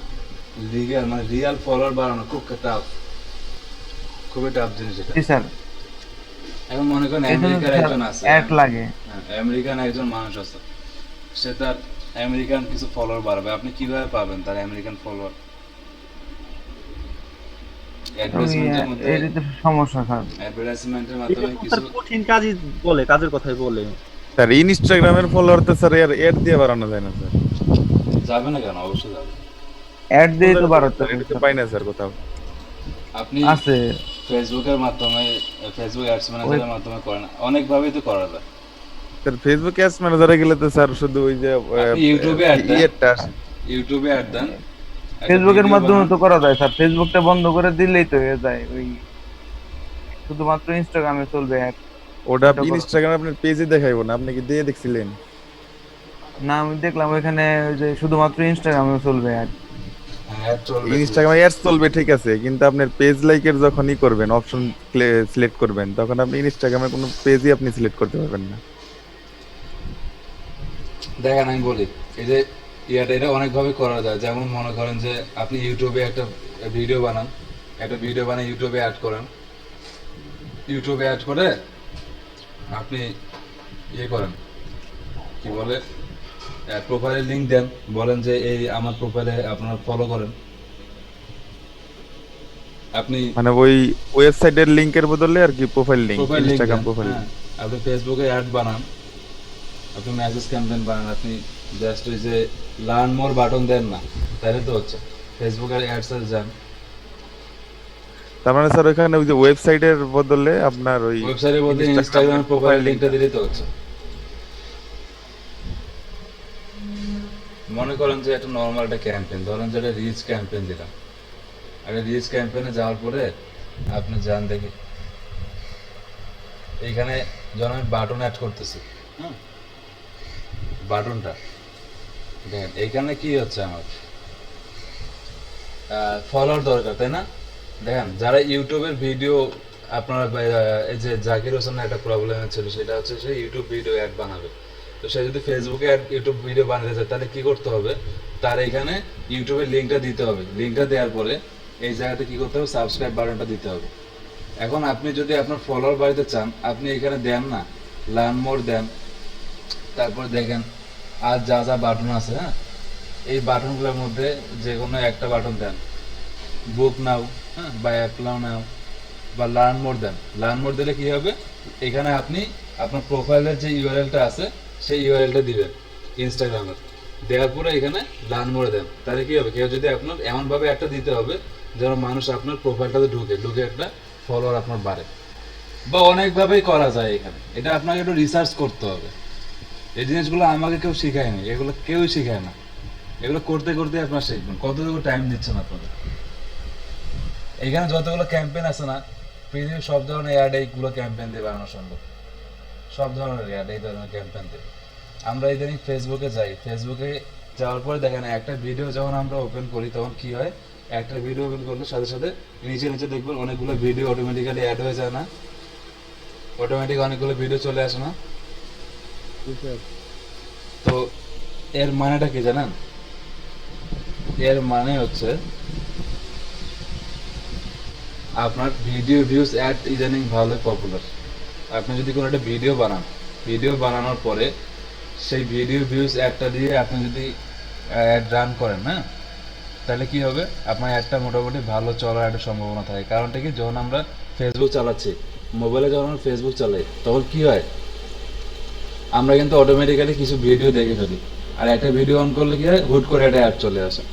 Speaker 1: লিগ্যাল মানে রিয়াল ফলোয়ার বাড়ানো খুব টাফ, খুবই টাফ জিনিস এটা।
Speaker 4: জি স্যার,
Speaker 1: এখন মনে করেন
Speaker 4: এই জন্য
Speaker 1: আমেরিকার একজন আছে,
Speaker 4: অ্যাড লাগে।
Speaker 1: হ্যাঁ, আমেরিকান একজন মানুষ আছে, সে তার আমেরিকান কিছু ফলোয়ার বাড়াবে, আপনি কিভাবে পাবেন তার আমেরিকান ফলোয়ার? অ্যাডভার্টাইজমেন্টের মধ্যে,
Speaker 4: এই যে সমস্যা স্যার।
Speaker 1: অ্যাডভার্টাইজমেন্টের
Speaker 5: এটা
Speaker 1: মাধ্যমে
Speaker 5: তো
Speaker 1: কিছু
Speaker 5: স্যার কঠিন কাজই বলে, কাজের কথাই বলে।
Speaker 2: স্যার ইনস্টাগ্রামের ফলোয়ার তো স্যার এর দিয়ে বাড়ানো যায় না স্যার?
Speaker 1: যাবে না কেন, অবশ্যই যাবে।
Speaker 4: অ্যাড দিয়ে তো বাড়াতে হবে
Speaker 2: এটা তো
Speaker 4: স্যার।
Speaker 2: পাই না স্যার কোথাও।
Speaker 1: আপনি
Speaker 4: আছে
Speaker 1: ফেসবুকের মাধ্যমে, ফেসবুক অ্যাডস ম্যানেজারের মাধ্যমে করেন, অনেকভাবেই তো করা যায়।
Speaker 2: স্যার ফেসবুক অ্যাডস ম্যানেজারে গেলে তো স্যার শুধু ওই যে
Speaker 1: আপনি ইউটিউবে অ্যাড দেন,
Speaker 2: ইয়েটা
Speaker 1: ইউটিউবে অ্যাড দেন, একটা
Speaker 4: ফেসবুকের
Speaker 1: ভিডিও
Speaker 4: মাধ্যমে
Speaker 1: বানান।
Speaker 4: তো করা যায় স্যার, ফেসবুকটা বন্ধ করে দিলেই তো হয়ে যায়, ওই শুধুমাত্র ইনস্টাগ্রামে চলবে অ্যাড।
Speaker 2: ওটা
Speaker 4: এটা করো।
Speaker 2: ইনস্টাগ্রামে আপনার পেজে দেখাইবো না, আপনি কি দিয়ে দেখছিলেন?
Speaker 4: না আমি দেখলাম ওইখানে ওই যে শুধুমাত্র ইনস্টাগ্রামে চলবে অ্যাড।
Speaker 1: হ্যাঁ, অ্যাড চলবে।
Speaker 2: ইনস্টাগ্রামে অ্যাডস চলবে ঠিক আছে, কিন্তু আপনার পেজ লাইকের যখনই করবেন অপশন সিলেক্ট করবেন, তখন আপনি ইনস্টাগ্রামে কোনো পেজই আপনি সিলেক্ট করতে পারবেন না।
Speaker 1: দেখেন আমি বলি, এই যে এটা অনেকভাবে করা যায়। যেমন মনে করেন যে আপনি ইউটিউবে একটা ভিডিও বানান, একটা ভিডিও বানিয়ে ইউটিউবে অ্যাড করেন, ইউটিউবে অ্যাড করে আপনি ইয়ে করেন, কি বলে, প্রোফাইলে লিংক দেন, বলেন যে এই আমার প্রোফাইলে আপনারা ফলো করেন। আপনি
Speaker 2: মানে ওই ওয়েবসাইটের লিংকের বদলে আর কি profile link,
Speaker 1: profile link
Speaker 2: Instagram
Speaker 1: দেন,
Speaker 2: প্রোফাইল।
Speaker 1: হ্যাঁ, আপনি ফেসবুকে অ্যাড বানান, আপনি মেসেজ ক্যাম্পেইন বানান, আপনি জাস্ট ওই যে লার্ন মোর বাটন দেন না, তাহলে তো হচ্ছে। ফেসবুকের অ্যাডস যান,
Speaker 2: তার মানে স্যার ওইখানে ওই যে ওয়েবসাইটের বদলে আপনার ওই
Speaker 1: ওয়েবসাইটের মধ্যে
Speaker 2: Instagram
Speaker 1: ইনস্টাগ্রাম প্রোফাইল
Speaker 2: profile
Speaker 1: লিংকটা
Speaker 2: link
Speaker 1: দিলেই তো হচ্ছে। মনে করেন যে একটা নর্মাল একটা ক্যাম্পেইন, ধরেন যে একটা রিচ ক্যাম্পেইন দিলাম, একটা রিচ ক্যাম্পেইনে যাওয়ার পরে আপনি যান দেখি, এইখানে যখন আমি বাটন অ্যাড করতেছি, হ্যাঁ, বাটনটা দেখেন এইখানে কি হচ্ছে, আমার ফলোয়ার দরকার, তাই না? দেখেন যারা ইউটিউবের ভিডিও, আপনারা এই যে জাকির হোসেনের একটা প্রবলেম ছিল, সেটা হচ্ছে সে ইউটিউব ভিডিও অ্যাড বানাবে, তো সে যদি ফেসবুকে ইউটিউব ভিডিও বানাতে চায় তাহলে কি করতে হবে, তার এখানে ইউটিউবের লিঙ্কটা দিতে হবে, লিঙ্কটা দেওয়ার পরে এই জায়গাতে কি করতে হবে, সাবস্ক্রাইব বাটনটা দিতে হবে। এখন আপনি যদি আপনার ফলোয়ার বাড়িতে চান, আপনি এখানে দেন না, লার্ন মোর দেন, তারপর দেখেন আর যা যা বাটন আছে, হ্যাঁ, এই বাটনগুলোর মধ্যে যে কোনো একটা বাটন দেন, বুক নাও, হ্যাঁ, বা অ্যাপ্লাও নাও, বা লার্ন মোর দেন। লার্ন মোর দিলে কি হবে, এখানে আপনি আপনার প্রোফাইলের যে ইউআরএলটা আছে সেই ইউআরএলটা দিবেন ইনস্টাগ্রামের, দেওয়ার পরে এখানে লার্ন মোরে দেন, তাহলে কি হবে, কেউ যদি আপনার এমনভাবে একটা দিতে হবে যেন মানুষ আপনার প্রোফাইলটাতে ঢুকে একটা ফলোয়ার আপনার বাড়ে। বা অনেকভাবেই করা যায় এখানে, এটা আপনাকে একটু রিসার্চ করতে হবে। এই জিনিসগুলো আমাকে কেউ শেখায়নি, এগুলো কেউই শেখায় না, এগুলো করতে করতে আপনার শিখবেন। কতটুকু টাইম দিচ্ছেন আপনাদের? এখানে যতগুলো ক্যাম্পেইন আছে না, পৃথিবীর সব ধরনের অ্যাড এইগুলো ক্যাম্পেইন দিয়ে বানানো সম্ভব, সব ধরনের অ্যাড এই ধরনের ক্যাম্পেইন দিয়ে। আমরা ইদানিং ফেসবুকে যাই, ফেসবুকে যাওয়ার পরে দেখেন একটা ভিডিও যখন আমরা ওপেন করি তখন কি হয়, একটা ভিডিও ওপেন করলে সাথে সাথে নিচে নিচে দেখবেন অনেকগুলো ভিডিও অটোমেটিক্যালি অ্যাড হয়ে যায় না, অটোমেটিক অনেকগুলো ভিডিও চলে আসে না। তো এর মানেটা কি জানেন? এর মানে হচ্ছে আপনার ভিডিও ভিউজ অ্যাড ইদানিং ভালো পপুলার। আপনি যদি কোনো একটা ভিডিও বানান, ভিডিও বানানোর পরে সেই ভিডিও ভিউজ অ্যাডটা দিয়ে আপনি যদি অ্যাড রান করেন, হ্যাঁ, তাহলে কি হবে, আপনার অ্যাডটা মোটামুটি ভালো চলার একটা সম্ভাবনা থাকে। কারণটা কি, যখন আমরা ফেসবুক চালাচ্ছি, মোবাইলে যখন আমরা ফেসবুক চালাই, তখন কি হয়, আমরা কিন্তু অটোমেটিক্যালি কিছু ভিডিও দেখে ফেলি, আর একটা ভিডিও অন করলে কি হয়, হুট করে একটা অ্যাড চলে আসে।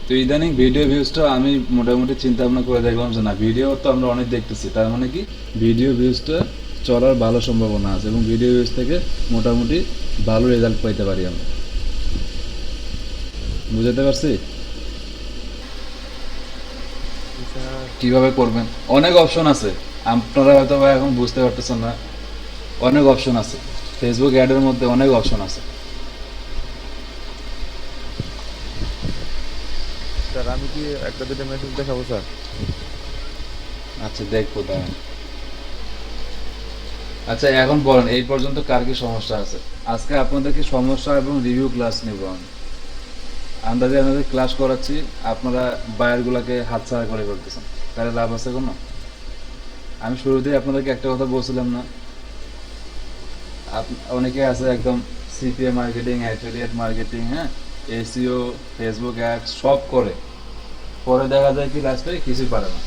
Speaker 1: তো ইদানিং ভিডিও ভিউজটা আমি মোটামুটি চিন্তা ভাবনা করে দেখলাম যে না, ভিডিও তো আমরা অনেক দেখতেছি, তার মানে কি ভিডিও ভিউজটা চলার ভালো সম্ভাবনা আছে, এবং ভিডিও ভিউজ থেকে মোটামুটি ভালো রেজাল্ট পাইতে পারি আমরা। বুঝতে পারছি কিভাবে করবেন? অনেক অপশন আছে, আপনারা হয়তো বা এখন বুঝতে পারতেছেন না, অনেক অপশন আছে ফেসবুক অ্যাডের মধ্যে, অনেক অপশন আছে।
Speaker 2: স্যার আমি কি একটা দুটো মেসেজ দেখাবো স্যার?
Speaker 1: আচ্ছা দেখবো দাঁড়ান। আচ্ছা এখন বলেন এই পর্যন্ত কার কি সমস্যা আছে? আজকে আপনাদেরকে সমস্যা এবং রিভিউ ক্লাস নেব আমি। আন্দাজে আপনাদের ক্লাস করাচ্ছি, আপনারা বায়ারগুলোকে হাতছাড়া করে ফেলতেছেন, তাহলে লাভ আছে কোনো? আমি শুরুতেই আপনাদেরকে একটা কথা বলছিলাম না, অনেকে আছে একদম সিপিএ মার্কেটিং, অ্যাফিলিয়েট মার্কেটিং, হ্যাঁ, এসইও, ফেসবুক অ্যাডস সব করে, পরে দেখা যায় কি লাস্টে কিছুই পারে না।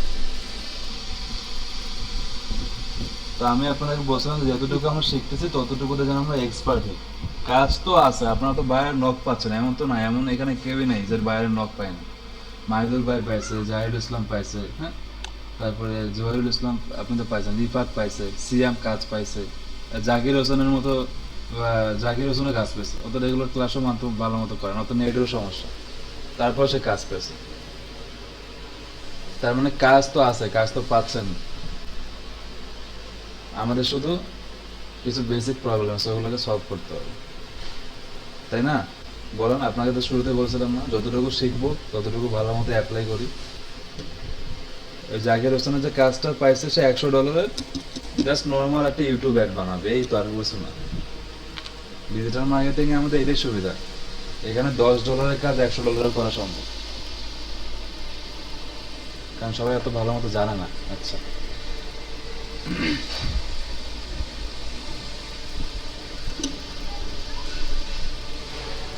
Speaker 1: তো আমি আপনাদেরকে বলছিলাম যে যতটুকু আমরা শিখতেছি ততটুকুতে যেন আমরা এক্সপার্ট হই। কাজ তো আছে, আপনারা তো বাইরের নক পাচ্ছেন, এমন তো না, এমন এখানে কেউই নেই যে বাইরের নক পায় না। মাহিদুল ভাই পাইছে, জাহিদুল ইসলাম পাইছে, হ্যাঁ, তারপরে জহিরুল ইসলাম আপনি তো পাইছেন, রিফাত পাইছে, সিয়াম কাজ পাইছে, জাকির হোসেনের মতো জাকির হোসেনের কাজ পেয়েছে, অত রেগুলার ক্লাসও মাত্র ভালো মতো করে না, অত নেটেরও সমস্যা, তারপর সে কাজ পেয়েছে। তার মানে কাজ তো আছে, কাজ তো পাচ্ছেন। আমাদের শুধু কিছু বেসিক প্রবলেম আছে, ওগুলোকে সলভ করতে হবে, তাই না? বলেন, আপনাকে তো শুরুতে বলছিলাম না, যতটুকু শিখবো ততটুকু ভালো মতো অ্যাপ্লাই করি। ওই জাকির হোসেনের যে কাজটা পাইছে সে $100 জাস্ট নর্মাল একটা ইউটিউব অ্যাড বানাবে, এই তো, আর কিছু না। ডিজিটাল মার্কেটিং এ আমাদের এটাই সুবিধা, এখানে $10 কাজ $100 করা সম্ভব, কারণ সবাই এত ভালো মতো জানে না। আচ্ছা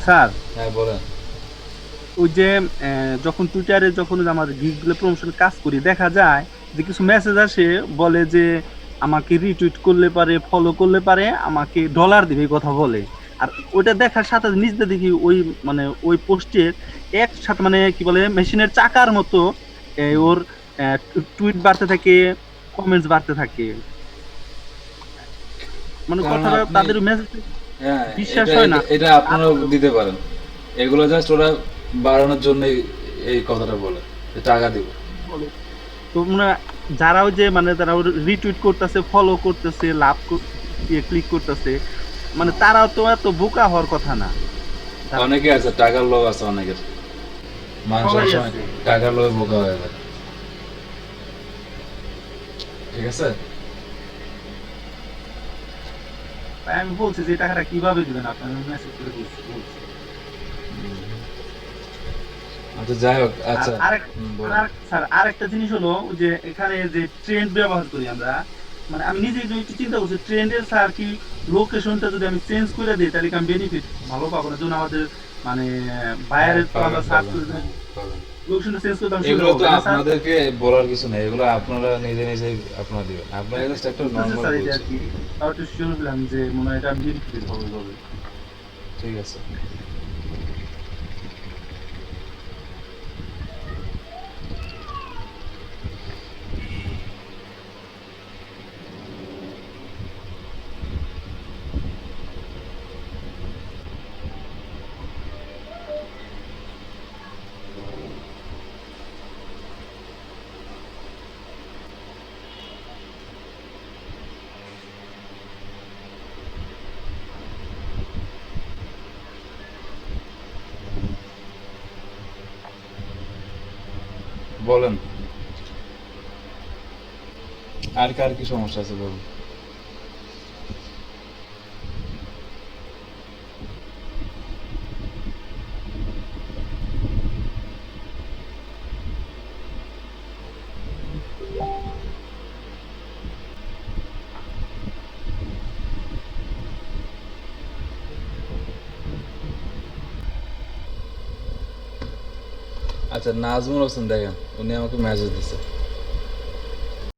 Speaker 5: স্যার
Speaker 1: হ্যাঁ বলেন।
Speaker 5: ওই যে যখন টুইটারে যখন ওই যে আমার গিগগুলো প্রমোশন কাজ করি, দেখা যায় যে কিছু মেসেজ আসে, বলে যে আমাকে রিটুইট করলে পারে, ফলো করলে পারে, আমাকে ডলার দিবে, এই কথা বলে। আর ওইটা দেখার সাথে নিজে দেখি ওই মানে ওই পোস্টের একসাথে মানে কি বলে মেশিনের চাকার মতো ওর টুইট বাড়তে থাকে, কমেন্টস বাড়তে থাকে, মানে
Speaker 1: কারণ
Speaker 5: কথাটা
Speaker 1: আপনি-
Speaker 5: তাদের মেসেজ
Speaker 1: হ্যাঁ,
Speaker 5: বিশ্বাস
Speaker 1: এটা
Speaker 5: হয় না।
Speaker 1: এটা আপনারা দিতে পারেন, এগুলো জাস্ট ওরা বাড়ানোর জন্য এই কথাটা বলে যে টাকা দিব।
Speaker 5: তো মানে যারা ওই যে মানে তারা রিটুইট করতেছে, ফলো করতেছে, লাভ ক্লিক করতেছে, মানে তারা তো এত বোকা হওয়ার কথা না।
Speaker 1: অনেকে আছে টাকার লোভ আছে অনেকের, মানুষ
Speaker 5: সবাই
Speaker 1: সময়
Speaker 5: আছে।
Speaker 1: টাকার লোভে বোকা হয়ে যায়। ঠিক আছে,
Speaker 5: তাই আমি বলছি যে এই টাকাটা কিভাবে দিবেন, আপনার মেসেজ করে দিচ্ছি বলছি।
Speaker 1: আচ্ছা যাই হোক,
Speaker 5: আর
Speaker 1: আচ্ছা বলেন।
Speaker 5: স্যার আরেকটা জিনিস হলো ওই যে এখানে যে ট্রেন্ড ব্যবহার করি আমরা, মানে আমি নিজে যদি একটু চিন্তা করছি ট্রেন্ডের স্যার কি লোকেশনটা যদি আমি চেঞ্জ করে দিই তাহলে কি আমি বেনিফিট ভালো পাবো না? যেমন আমাদের মানে বাইরের তো আমরা সার্চ করে
Speaker 1: পাবেন।
Speaker 5: লোকেশনটা চেঞ্জ করতে আমি
Speaker 1: এগুলো তো
Speaker 5: সুবিধা হবে না, স্যার?
Speaker 1: আপনাদেরকে বলার কিছু নেই, এগুলো আপনারা নিজে নিজেই আপনারা দিবেন, আপনারা জাস্ট একটা নর্মাল
Speaker 5: স্যার এটা আর
Speaker 1: বলছেন।
Speaker 5: কি তাও একটু শিওর হলাম যে মনে হয় এটা আমি বেনিফিট হবে।
Speaker 1: ঠিক আছে, বলেন আর কার কি সমস্যা আছে বলুন। আচ্ছা নাজমুল হোসেন দেখেন, উনি আমাকে মেসেজ দিচ্ছে,